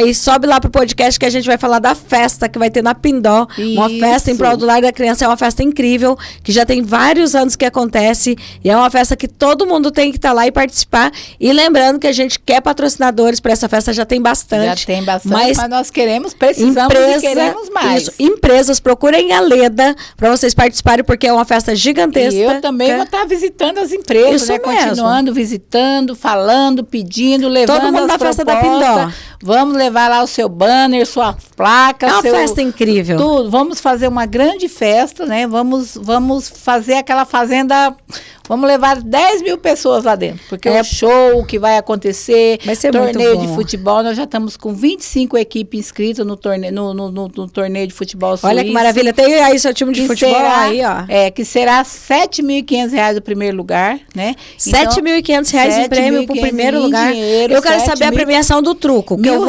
E sobe lá pro podcast que a gente vai falar da festa que vai ter na Pindó. Isso. Uma festa em prol do Lar da Criança, é uma festa incrível, que já tem vários anos que acontece, e é uma festa que todo mundo tem que estar lá e participar. E lembrando que a gente quer patrocinadores para essa festa, já tem bastante. Já tem bastante. Mas nós precisamos e queremos mais. Isso, empresas, procurem a Leda para vocês participarem, porque é uma festa gigantesca. E eu também vou estar visitando as empresas, isso né? Mesmo. Continuando, visitando, falando, pedindo, levando todo mundo na festa da Pindó. Vamos levar lá o seu banner, sua placa. É uma festa incrível. Tudo. Vamos fazer uma grande festa, né? Vamos fazer aquela fazenda... Vamos levar 10 mil pessoas lá dentro, porque o show que vai acontecer, vai ser torneio muito bom. De futebol, nós já estamos com 25 equipes inscritas no torneio de futebol suíço. Olha que maravilha, tem aí seu time de futebol aí, ó. Que será R$ 7.500 o primeiro lugar, né? R$ 7.500 em prêmio pro primeiro lugar. Dinheiro, eu quero saber a premiação do truco, que eu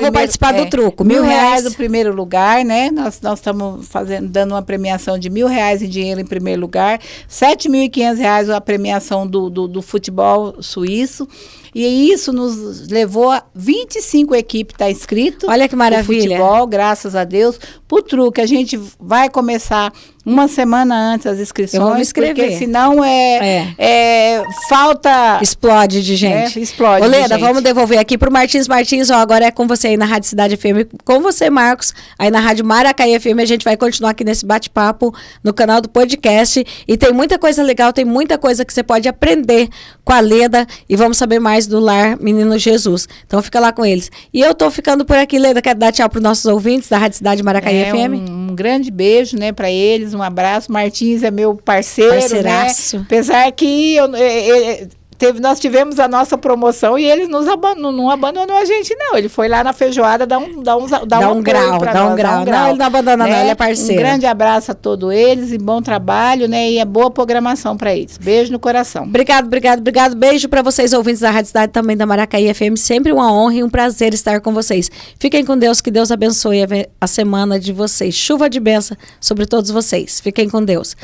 vou participar do truco. R$1.000 o primeiro lugar, né? Nós estamos dando uma premiação de R$1.000 em dinheiro em primeiro lugar, R$7.500 a premiação do futebol suíço. E isso nos levou a 25 equipes estar inscrito. Olha que maravilha. Futebol, graças a Deus. Pro truque, a gente vai começar uma semana antes as inscrições. Eu vou me inscrever. Porque senão falta... Explode de gente. Explode. Ô, Leda, vamos devolver aqui pro Martins. Martins, agora é com você aí na Rádio Cidade FM. Com você, Marcos, aí na Rádio Maracaí FM. A gente vai continuar aqui nesse bate-papo no canal do podcast. E tem muita coisa legal, tem muita coisa que você pode aprender com a Leda. E vamos saber mais do Lar Menino Jesus. Então fica lá com eles. E eu tô ficando por aqui, Leda. Quero dar tchau para os nossos ouvintes da Rádio Cidade Maracaí FM. Um grande beijo, né, para eles. Um abraço. Martins é meu parceiraço. Né? Apesar que nós tivemos a nossa promoção e ele não abandonou a gente, não. Ele foi lá na feijoada dar um grau. Não, ele não abandona, né? Não, ele é parceiro. Um grande abraço a todos eles e bom trabalho, né? E boa programação para eles. Beijo no coração. Obrigado. Beijo para vocês, ouvintes da Rádio Cidade, também da Maracaí FM. Sempre uma honra e um prazer estar com vocês. Fiquem com Deus, que Deus abençoe a semana de vocês. Chuva de bênção sobre todos vocês. Fiquem com Deus.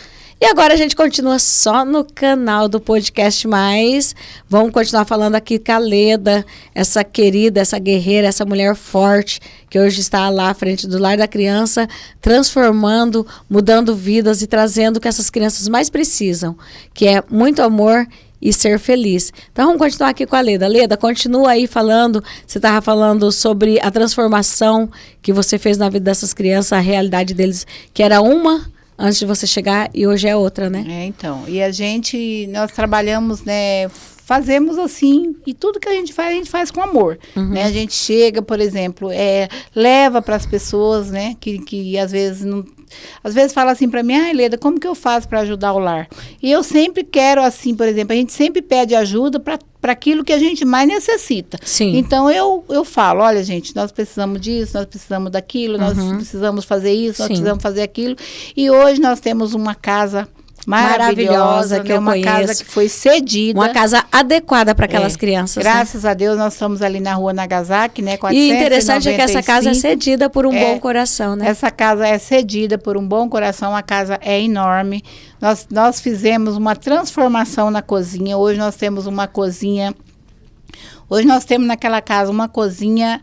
E agora a gente continua só no canal do Podcast Mais. Vamos continuar falando aqui com a Leda, essa querida, essa guerreira, essa mulher forte, que hoje está lá à frente do Lar da Criança, transformando, mudando vidas e trazendo o que essas crianças mais precisam, que é muito amor e ser feliz. Então vamos continuar aqui com a Leda. Leda, continua aí falando, você estava falando sobre a transformação que você fez na vida dessas crianças, a realidade deles, que era uma antes de você chegar e hoje é outra, né? Então, e nós trabalhamos, né, fazemos assim, e tudo que a gente faz com amor, né? A gente chega, por exemplo, leva para as pessoas, né, que às vezes não às vezes fala assim para mim, Leda, como que eu faço para ajudar o lar? E eu sempre quero, assim, por exemplo, a gente sempre pede ajuda para aquilo que a gente mais necessita. Sim. Então, eu falo, olha, gente, nós precisamos disso, nós precisamos daquilo, nós precisamos fazer isso, nós precisamos fazer aquilo. E hoje nós temos uma casa maravilhosa, que eu uma conheço. casa que foi cedida. Uma casa adequada para aquelas crianças. Graças a Deus, nós estamos ali na rua Nagasaki, né? 495. E interessante é que essa casa é cedida por um bom coração, né? Essa casa é cedida por um bom coração, a casa é enorme. Nós fizemos uma transformação na cozinha. Hoje nós temos uma cozinha. Hoje nós temos naquela casa uma cozinha,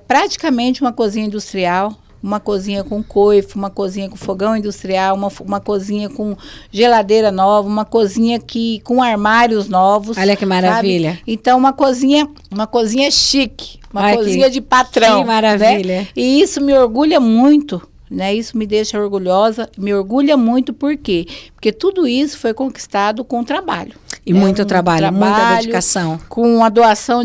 praticamente uma cozinha industrial. Uma cozinha com coifo, uma cozinha com fogão industrial, uma cozinha com geladeira nova, uma cozinha com armários novos. Olha que maravilha. Sabe? Então, uma cozinha chique, uma cozinha de patrão. Que maravilha. Né? E isso me orgulha muito, né? Isso me deixa orgulhosa, me orgulha muito, por quê? Porque tudo isso foi conquistado com trabalho. E muito trabalho, muita dedicação. Com a doação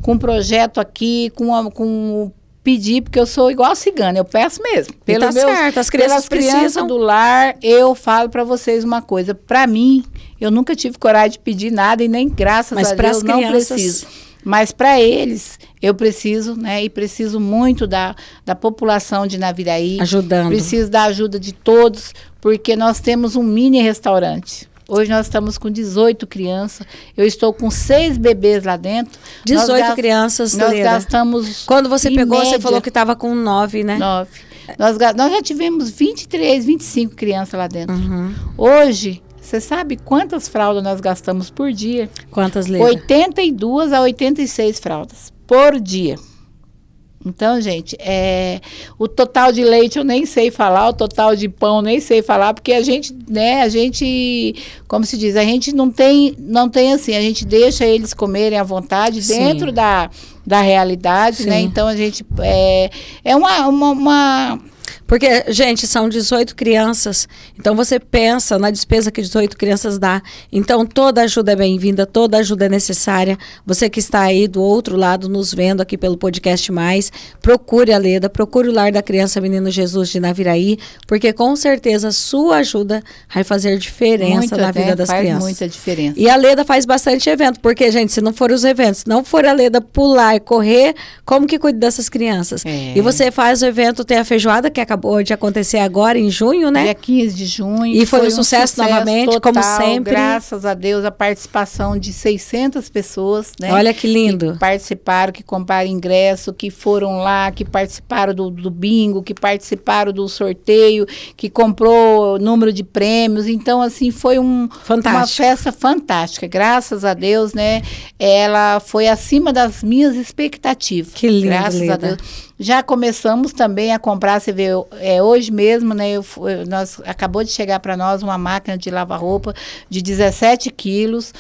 com um projeto aqui, com pedir, porque eu sou igual a cigana, eu peço mesmo. Certo, as crianças precisam do lar, eu falo para vocês uma coisa, para mim, eu nunca tive coragem de pedir nada e nem graças a Deus não preciso. Mas para eles, eu preciso, né? E preciso muito da população de Naviraí. Ajudando. Preciso da ajuda de todos, porque nós temos um mini restaurante. Hoje nós estamos com 18 crianças. Eu estou com 6 bebês lá dentro. 18 crianças, Nós Leda. Gastamos. Quando você pegou, média, você falou que estava com 9, né? 9. Nós já tivemos 23, 25 crianças lá dentro. Hoje, você sabe quantas fraldas nós gastamos por dia? Quantas, Leda? 82 a 86 fraldas por dia. Então, gente, o total de leite eu nem sei falar, o total de pão eu nem sei falar, porque a gente, como se diz, a gente não tem assim, a gente deixa eles comerem à vontade dentro da realidade, né? Então, a gente, Porque, gente, são 18 crianças, então você pensa na despesa que 18 crianças dá, então toda ajuda é bem-vinda, toda ajuda é necessária. Você que está aí do outro lado nos vendo aqui pelo Podcast Mais, procure a Leda, procure o Lar da Criança Menino Jesus de Naviraí, porque com certeza a sua ajuda vai fazer diferença na vida das crianças. Faz muita diferença. E a Leda faz bastante evento, porque, gente, se não for os eventos, não for a Leda pular e correr, como que cuida dessas crianças? E você faz o evento, tem a feijoada que acabou de acontecer agora em junho, né? Dia 15 de junho. E foi um sucesso novamente, total, como sempre. Graças a Deus, a participação de 600 pessoas, né? Olha que lindo. Que participaram, que compraram ingresso, que foram lá, que participaram do bingo, que participaram do sorteio, que comprou número de prêmios. Então, assim, foi uma festa fantástica. Graças a Deus, né? Ela foi acima das minhas expectativas. Que lindo, graças Leda. a Deus. Já começamos também a comprar, você vê, hoje mesmo, né, acabou de chegar para nós uma máquina de lavar roupa de 17 quilos.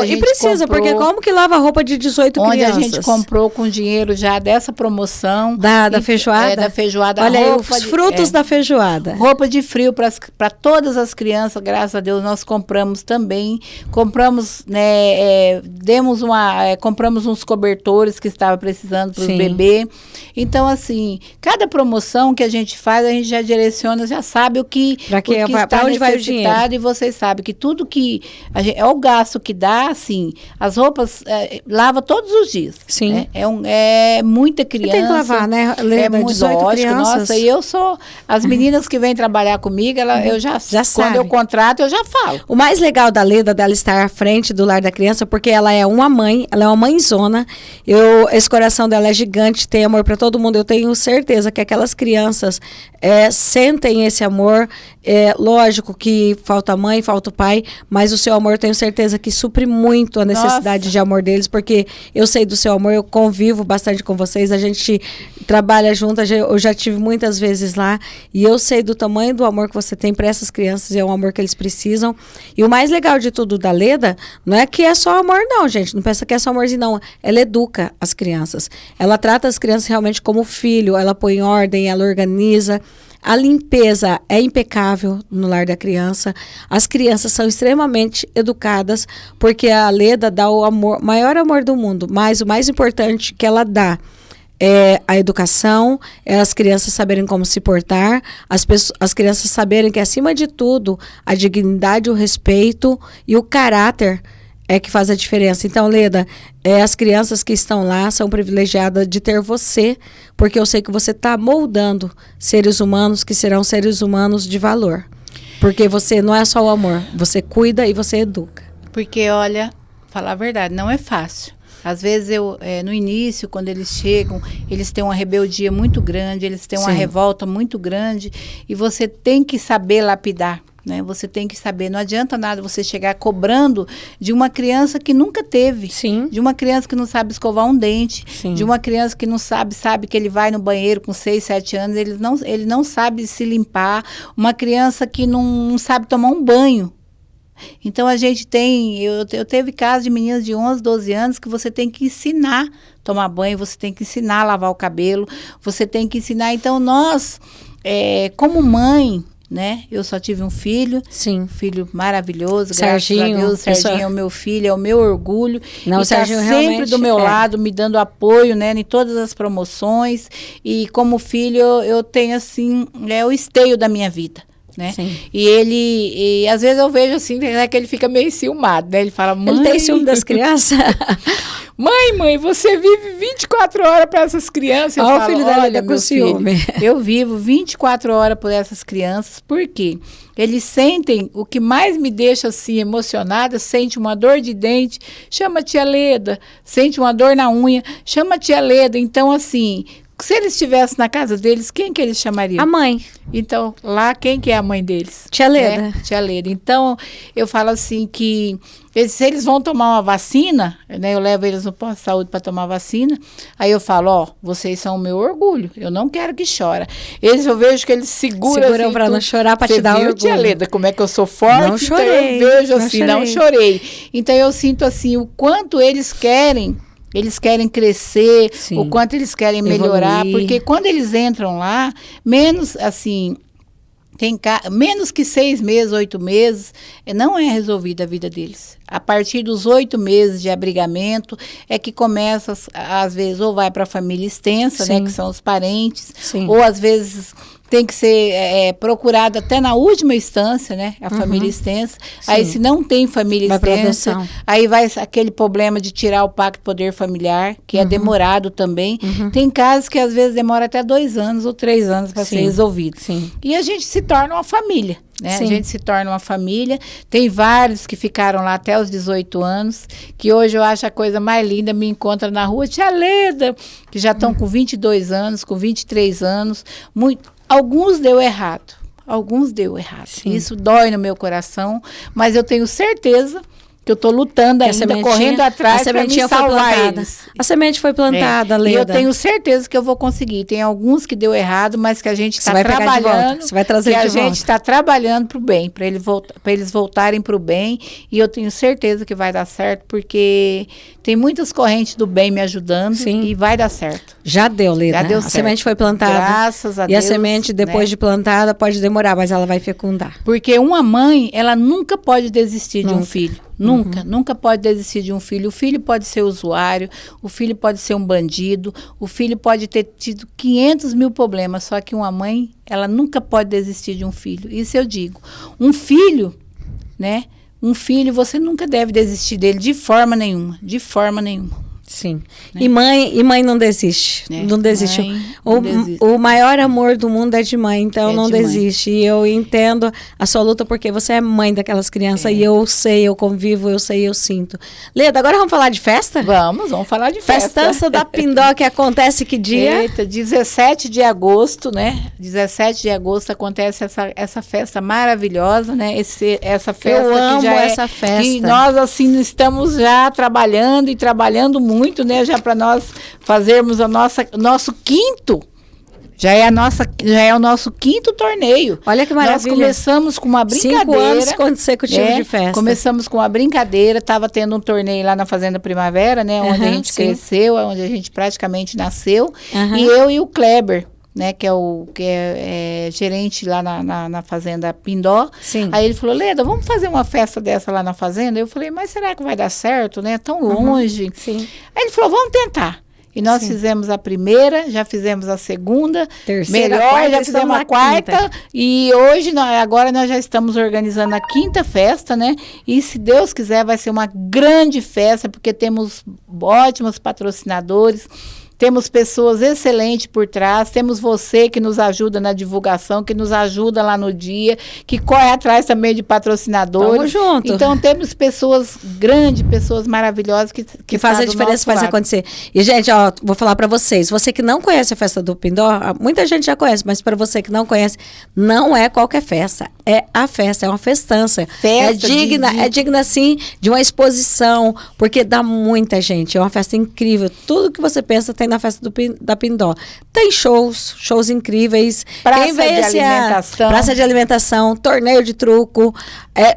E precisa, porque como que lava roupa de 18 onde crianças? A gente comprou com dinheiro já dessa promoção. Da feijoada? Da feijoada. Olha aí, os frutos da feijoada. Roupa de frio para todas as crianças, graças a Deus, nós compramos também. Compramos, né, compramos uns cobertores que estava precisando para os bebês. Então, assim, cada promoção que a gente faz, a gente já direciona, já sabe o que está onde vai o dinheiro. E vocês sabem que tudo que é o gasto que dá, assim, as roupas lava todos os dias. Sim. Né? É muita criança. E tem que lavar, né? Leda, 18 lógico, crianças. Nossa, e eu sou, as meninas que vêm trabalhar comigo, eu já quando sabe. Eu contrato, eu já falo. O mais legal da Leda, dela estar à frente do Lar da Criança, porque ela é uma mãe, ela é uma mãezona. Esse coração dela é gigante, tem amor para todo mundo. Eu tenho certeza que aquelas crianças sentem esse amor. Lógico que falta a mãe, falta o pai, mas o seu amor, tenho certeza que supre muito a necessidade de amor deles, porque eu sei do seu amor, eu convivo bastante com vocês, a gente trabalha junto, eu já tive muitas vezes lá, e eu sei do tamanho do amor que você tem para essas crianças, é um amor que eles precisam. E o mais legal de tudo da Leda, não é que é só amor não, gente, não pensa que é só amorzinho não, ela educa as crianças, ela trata as crianças realmente como filho, ela põe em ordem, ela organiza. A limpeza é impecável no Lar da Criança. As crianças são extremamente educadas, porque a Leda dá o maior amor do mundo, mas o mais importante que ela dá é a educação, é as crianças saberem como se portar, as crianças saberem que, acima de tudo, a dignidade, o respeito e o caráter é que faz a diferença. Então, Leda, as crianças que estão lá são privilegiadas de ter você, porque eu sei que você está moldando seres humanos que serão seres humanos de valor. Porque você não é só o amor, você cuida e você educa. Porque, olha, falar a verdade, não é fácil. Às vezes, no início, quando eles chegam, eles têm uma rebeldia muito grande, eles têm uma revolta muito grande, e você tem que saber lapidar. Né? Você tem que saber, não adianta nada você chegar cobrando de uma criança que nunca teve, de uma criança que não sabe escovar um dente, de uma criança que não sabe que ele vai no banheiro com 6, 7 anos, ele não sabe se limpar, uma criança que não sabe tomar um banho. Então, a gente tem, eu teve casos de meninas de 11, 12 anos que você tem que ensinar a tomar banho, você tem que ensinar a lavar o cabelo, você tem que ensinar. Então, nós, como mãe, né? Eu só tive um filho, um filho maravilhoso, Serginho, graças a Deus. O Serginho é o meu filho, é o meu orgulho. Não, e está sempre do meu lado, me dando apoio, né? Em todas as promoções. E como filho, eu tenho, assim, o esteio da minha vida. Né? E às vezes eu vejo assim, que ele fica meio ciumado, né? Ele fala, mãe... Ele tem ciúme das crianças? Mãe, você vive 24 horas para essas crianças. Eu falo, filho dela tá com ciúme. Eu vivo 24 horas por essas crianças, por quê? Eles sentem, o que mais me deixa assim emocionada, sente uma dor de dente, chama a tia Leda, sente uma dor na unha, chama a tia Leda. Então, assim, se eles estivessem na casa deles, quem que eles chamariam? A mãe. Então, lá, quem que é a mãe deles? Tia Leda. Tia Leda. Então, eu falo assim que se eles vão tomar uma vacina, né, eu levo eles no posto de saúde para tomar vacina, aí eu falo, vocês são o meu orgulho, eu não quero que chora. Eu vejo que eles seguram assim, para não chorar, para te dar orgulho. Tia Leda, como é que eu sou forte? Não chorei. Então, eu vejo assim, não chorei. Então, eu sinto assim, o quanto eles querem crescer, o quanto eles querem melhorar, porque quando eles entram lá, menos assim, menos que 6 meses, 8 meses, não é resolvida a vida deles. A partir dos 8 meses de abrigamento é que começa, às vezes, ou vai para a família extensa, né, que são os parentes, ou às vezes tem que ser procurado até na última instância, né, a família extensa. Aí, se não tem família extensa, aí vai aquele problema de tirar o pacto poder familiar, que é demorado também. Tem casos que às vezes demora até 2 anos ou 3 anos para ser resolvido. E a gente se torna uma família. Né? A gente se torna uma família. Tem vários que ficaram lá até os 18 anos, que hoje eu acho a coisa mais linda, me encontra na rua, tia Leda, que já estão com 22 anos, com 23 anos. Alguns deu errado. Isso dói no meu coração, mas eu tenho certeza que eu estou lutando ainda, correndo atrás para me salvar eles. A semente foi plantada, Leda. E eu tenho certeza que eu vou conseguir. Tem alguns que deu errado, mas que a gente está trabalhando. Você vai trazer de volta. Que a gente está trabalhando para o bem, para eles voltarem para o bem. E eu tenho certeza que vai dar certo, porque tem muitas correntes do bem me ajudando e vai dar certo. Já deu, Leda. Já deu certo. A semente foi plantada. Graças a Deus. E a semente, depois de plantada, pode demorar, mas ela vai fecundar. Porque uma mãe, ela nunca pode desistir de um filho. Nunca pode desistir de um filho. O filho pode ser usuário, o filho pode ser um bandido, o filho pode ter tido 500 mil problemas, só que uma mãe, ela nunca pode desistir de um filho. Isso eu digo. Um filho, né? Um filho, você nunca deve desistir dele de forma nenhuma. Sim. Né? E mãe não desiste. Né? Não desiste. O maior amor do mundo é de mãe, então não desiste. E eu entendo a sua luta, porque você é mãe daquelas crianças e eu sei, eu convivo, eu sei, eu sinto. Leda, agora vamos falar de festa? Vamos falar de festa. Festança da Pindó, que acontece que dia? Eita, 17 de agosto, né? 17 de agosto acontece essa festa maravilhosa, né? Essa festa eu amo que já essa festa. Que nós, assim, estamos já trabalhando muito, né? Já para nós fazermos nosso quinto. Já é o nosso quinto torneio. Olha que maravilha. Nós começamos com uma brincadeira. 5 anos consecutivos de festa. Começamos com uma brincadeira. Estava tendo um torneio lá na Fazenda Primavera, né? Onde a gente cresceu, onde a gente praticamente nasceu. E eu e o Kleber, né, que é gerente lá na Fazenda Pindó. Aí ele falou, Leda, vamos fazer uma festa dessa lá na Fazenda? Eu falei, mas será que vai dar certo, né? Tão longe. Aí ele falou, vamos tentar. E nós Sim. fizemos a primeira, já fizemos a segunda, Terceira, melhor, quarta, já estamos fizemos na a quarta. quinta. E hoje, agora nós já estamos organizando a quinta festa, né? E se Deus quiser, vai ser uma grande festa, porque temos ótimos patrocinadores. Temos pessoas excelentes por trás, temos você que nos ajuda na divulgação, que nos ajuda lá no dia, que corre atrás também de patrocinadores. Tamo junto. Então, temos pessoas grandes, pessoas maravilhosas que faz a estão do diferença, nosso faz lado. acontecer. E, gente, ó, vou falar pra vocês. Você que não conhece a festa do Pindó, muita gente já conhece, mas para você que não conhece, não é qualquer festa. É a festa, é uma festança. Festa é digna, sim, de uma exposição, porque dá muita gente. É uma festa incrível. Tudo que você pensa tem na festa da Pindó. Tem shows incríveis. Praça de alimentação. Praça de alimentação, torneio de truco,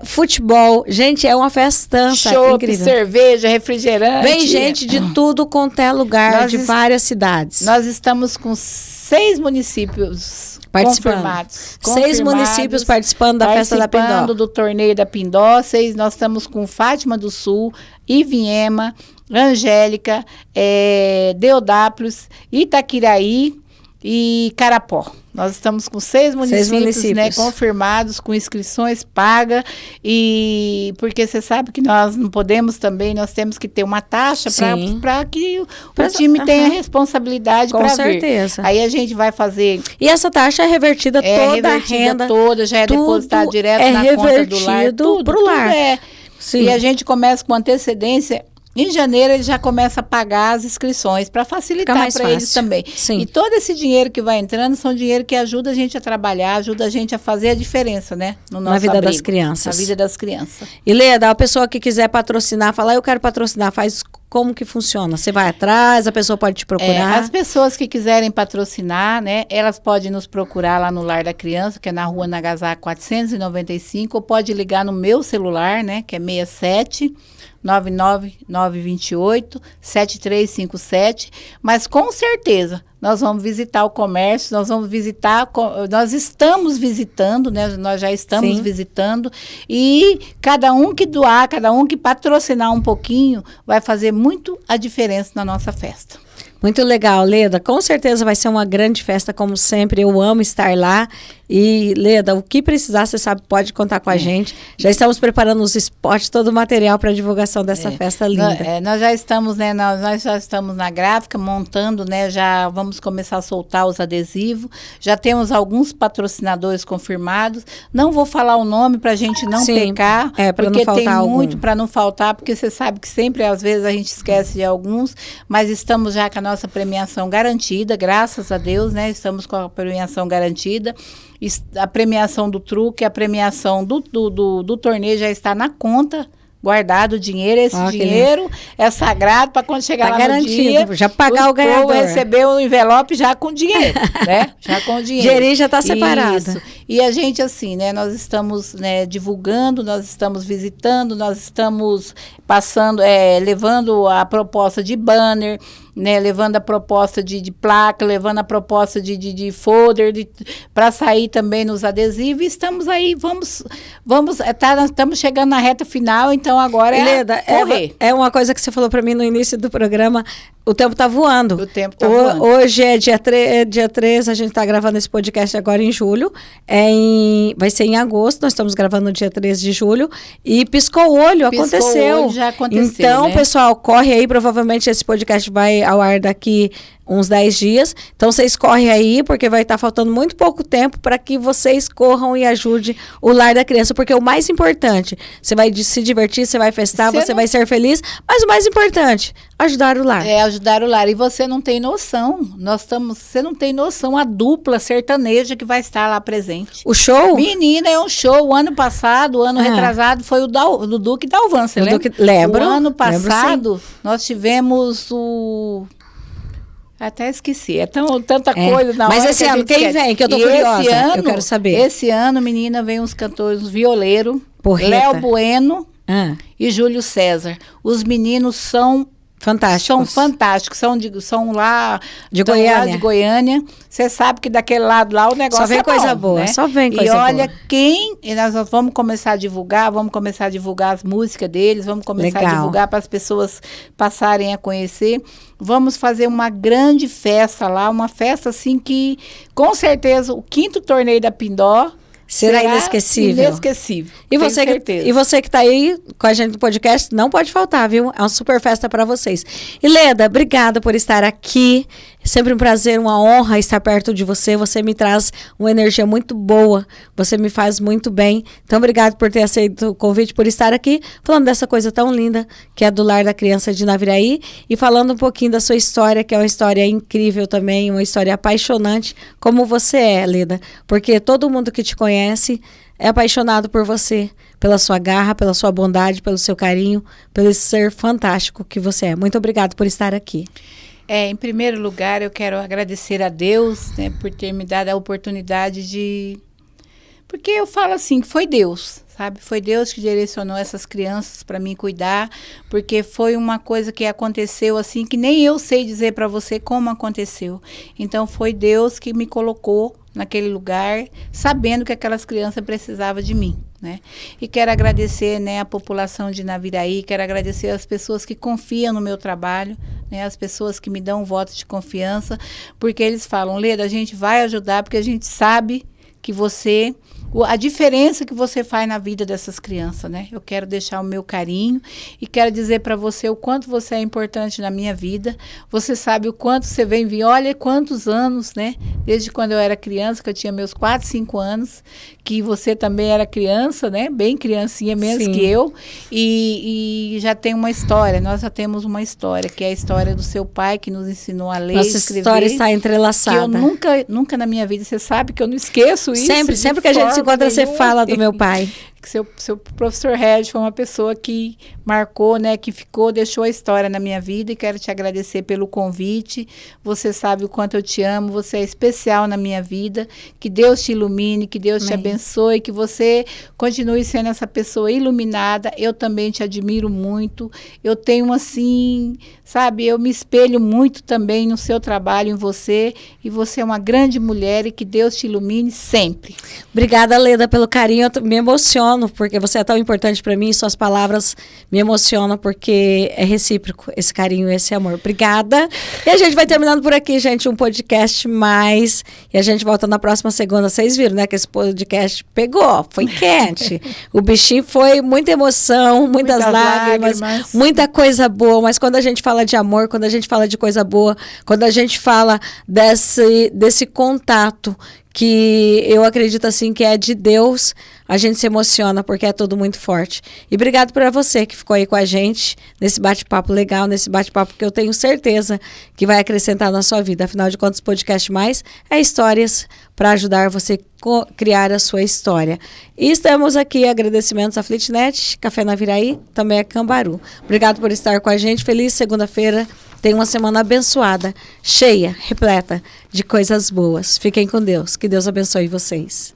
futebol. Gente, é uma festança Chopp, incrível. cerveja, refrigerante. Vem gente de tudo quanto é lugar, de várias cidades. Nós estamos com 6 municípios confirmados. 6 municípios participando da festa da Pindó. Participando do torneio da Pindó. 6, nós estamos com Fátima do Sul, Ivinhema, Angélica, Deodápolis, Itaquiraí e Carapó. Nós estamos com 6 municípios, né, confirmados, com inscrições pagas, e porque você sabe que nós não podemos também, nós temos que ter uma taxa para que o time tenha responsabilidade para vir. Com certeza. Aí a gente vai fazer... E essa taxa é revertida toda a renda. Toda, já é depositada direto na conta do lar. Tudo pro lar. Sim. E a gente começa com antecedência. Em janeiro, ele já começa a pagar as inscrições para facilitar para eles também. Sim. E todo esse dinheiro que vai entrando são dinheiro que ajuda a gente a trabalhar, ajuda a gente a fazer a diferença, né? Na vida das crianças. Na vida das crianças. E, Leda, a pessoa que quiser patrocinar, falar, eu quero patrocinar, faz como que funciona? Você vai atrás, a pessoa pode te procurar? As pessoas que quiserem patrocinar, né, elas podem nos procurar lá no Lar da Criança, que é na Rua Nagasá 495, ou pode ligar no meu celular, né, que é 67 99928 7357, mas com certeza nós vamos visitar o comércio, nós estamos visitando, né? Nós já estamos visitando, e cada um que doar, cada um que patrocinar um pouquinho, vai fazer muito a diferença na nossa festa. Muito legal, Leda. Com certeza vai ser uma grande festa, como sempre. Eu amo estar lá. E, Leda, o que precisar, você sabe, pode contar com a gente. Já estamos preparando os spots, todo o material para a divulgação dessa festa linda. Nós já estamos, né? Nós já estamos na gráfica, montando, né? Já vamos começar a soltar os adesivos. Já temos alguns patrocinadores confirmados. Não vou falar o nome para a gente não pecar. Para não faltar tem algum. Muito para não faltar, porque você sabe que sempre, às vezes, a gente esquece de alguns, mas estamos já com a nossa premiação garantida, graças a Deus, né? Estamos com a premiação garantida. A premiação do truque, a premiação do torneio já está na conta, guardado o dinheiro. Esse dinheiro é sagrado para quando chegar lá no dia, já pagar o ganhador. Receber o envelope já com dinheiro, né? Já com dinheiro. Dinheirinho já está separado. Isso. E a gente, assim, né? Nós estamos, né, divulgando, nós estamos visitando, nós estamos passando, levando a proposta de banner, né, levando a proposta de placa, levando a proposta de folder, para sair também nos adesivos. E estamos aí, estamos chegando na reta final, então agora Leda, correr. É uma coisa que você falou para mim no início do programa, o tempo está voando. O tempo está voando. Hoje é dia 3, a gente está gravando esse podcast agora em julho, vai ser em agosto, nós estamos gravando no dia 3 de julho, e piscou o olho, aconteceu. Já aconteceu, então, né? Pessoal, corre aí, provavelmente esse podcast vai ao ar daqui uns 10 dias. Então, vocês correm aí, porque vai estar faltando muito pouco tempo para que vocês corram e ajudem o Lar da Criança, porque o mais importante, você vai se divertir, você vai festar, você vai ser feliz, mas o mais importante, ajudar o lar. Ajudar o lar. E você não tem noção, você não tem noção a dupla sertaneja que vai estar lá presente. O show? Menina, é um show. O ano passado, o ano retrasado, foi o do Duque Dalvan, você lembra? Lembro. O ano passado, nós tivemos o... Até esqueci, tanta coisa na hora. Mas esse ano, quem vem? Que eu tô curiosa, eu quero saber. Esse ano, menina, vem uns cantores, violeiro, Porreta. Léo Bueno e Júlio César. Os meninos são Fantásticos. São fantásticos, são lá de Goiânia. Lá de Goiânia. Você sabe que daquele lado lá o negócio só vem coisa bom, boa, né? só vem coisa boa. E olha, nós vamos começar a divulgar as músicas deles, vamos começar a divulgar para as pessoas passarem a conhecer. Vamos fazer uma grande festa lá, uma festa assim que, com certeza, o 5º torneio da Pindó será inesquecível. Inesquecível. E você que está aí com a gente no podcast, não pode faltar, viu? É uma super festa para vocês. E Leda, obrigada por estar aqui. É sempre um prazer, uma honra estar perto de você. Você me traz uma energia muito boa. Você me faz muito bem. Então, obrigado por ter aceito o convite, por estar aqui, falando dessa coisa tão linda, que é do Lar da Criança de Naviraí, e falando um pouquinho da sua história, que é uma história incrível também, uma história apaixonante, como você é, Leda. Porque todo mundo que te conhece é apaixonado por você, pela sua garra, pela sua bondade, pelo seu carinho, pelo esse ser fantástico que você é. Muito obrigado por estar aqui. Em primeiro lugar, eu quero agradecer a Deus, né, por ter me dado a oportunidade de... Porque eu falo assim, foi Deus, sabe? Foi Deus que direcionou essas crianças para mim cuidar, porque foi uma coisa que aconteceu assim, que nem eu sei dizer para você como aconteceu. Então, foi Deus que me colocou naquele lugar, sabendo que aquelas crianças precisavam de mim, né? E quero agradecer, né, a população de Naviraí, quero agradecer as pessoas que confiam no meu trabalho, né, as pessoas que me dão um voto de confiança, porque eles falam, Leda, a gente vai ajudar, porque a gente sabe que você... a diferença que você faz na vida dessas crianças, né? Eu quero deixar o meu carinho e quero dizer para você o quanto você é importante na minha vida. Você sabe o quanto você vem vir, olha quantos anos, né? Desde quando eu era criança, que eu tinha meus 4, 5 anos, que você também era criança, né? Bem criancinha menos Sim. que eu. E já tem uma história, nós já temos uma história, que é a história do seu pai, que nos ensinou a ler, Nossa escrever. história está entrelaçada. Que eu nunca na minha vida, você sabe que eu não esqueço isso. Sempre que a gente se encontra, você fala do meu pai. Seu professor Regis foi uma pessoa que marcou, né, que ficou, deixou a história na minha vida, e quero te agradecer pelo convite. Você sabe o quanto eu te amo, você é especial na minha vida. Que Deus te ilumine, que Deus te abençoe, que você continue sendo essa pessoa iluminada. Eu também te admiro muito. Eu tenho assim, sabe, eu me espelho muito também no seu trabalho, em você, e você é uma grande mulher, e que Deus te ilumine sempre. Obrigada, Leda, pelo carinho. Eu me emociono, porque você é tão importante para mim, e suas palavras me emocionam, porque é recíproco esse carinho, esse amor. Obrigada. E a gente vai terminando por aqui, gente, um podcast mais, e a gente volta na próxima segunda. Vocês viram, né, que esse podcast pegou, foi quente. O bichinho foi muita emoção, muitas lágrimas, muita coisa boa, mas quando a gente fala de amor, quando a gente fala de coisa boa, quando a gente fala desse contato, que eu acredito assim que é de Deus, a gente se emociona, porque é tudo muito forte. E obrigado para você que ficou aí com a gente nesse bate-papo legal, nesse bate-papo que eu tenho certeza que vai acrescentar na sua vida. Afinal de contas, o Podcast Mais é histórias para ajudar você a criar a sua história. E estamos aqui, agradecimentos à Flitnet, Café Naviraí, também a Cambaru. Obrigado por estar com a gente. Feliz segunda-feira. Tenha uma semana abençoada, cheia, repleta de coisas boas. Fiquem com Deus. Que Deus abençoe vocês.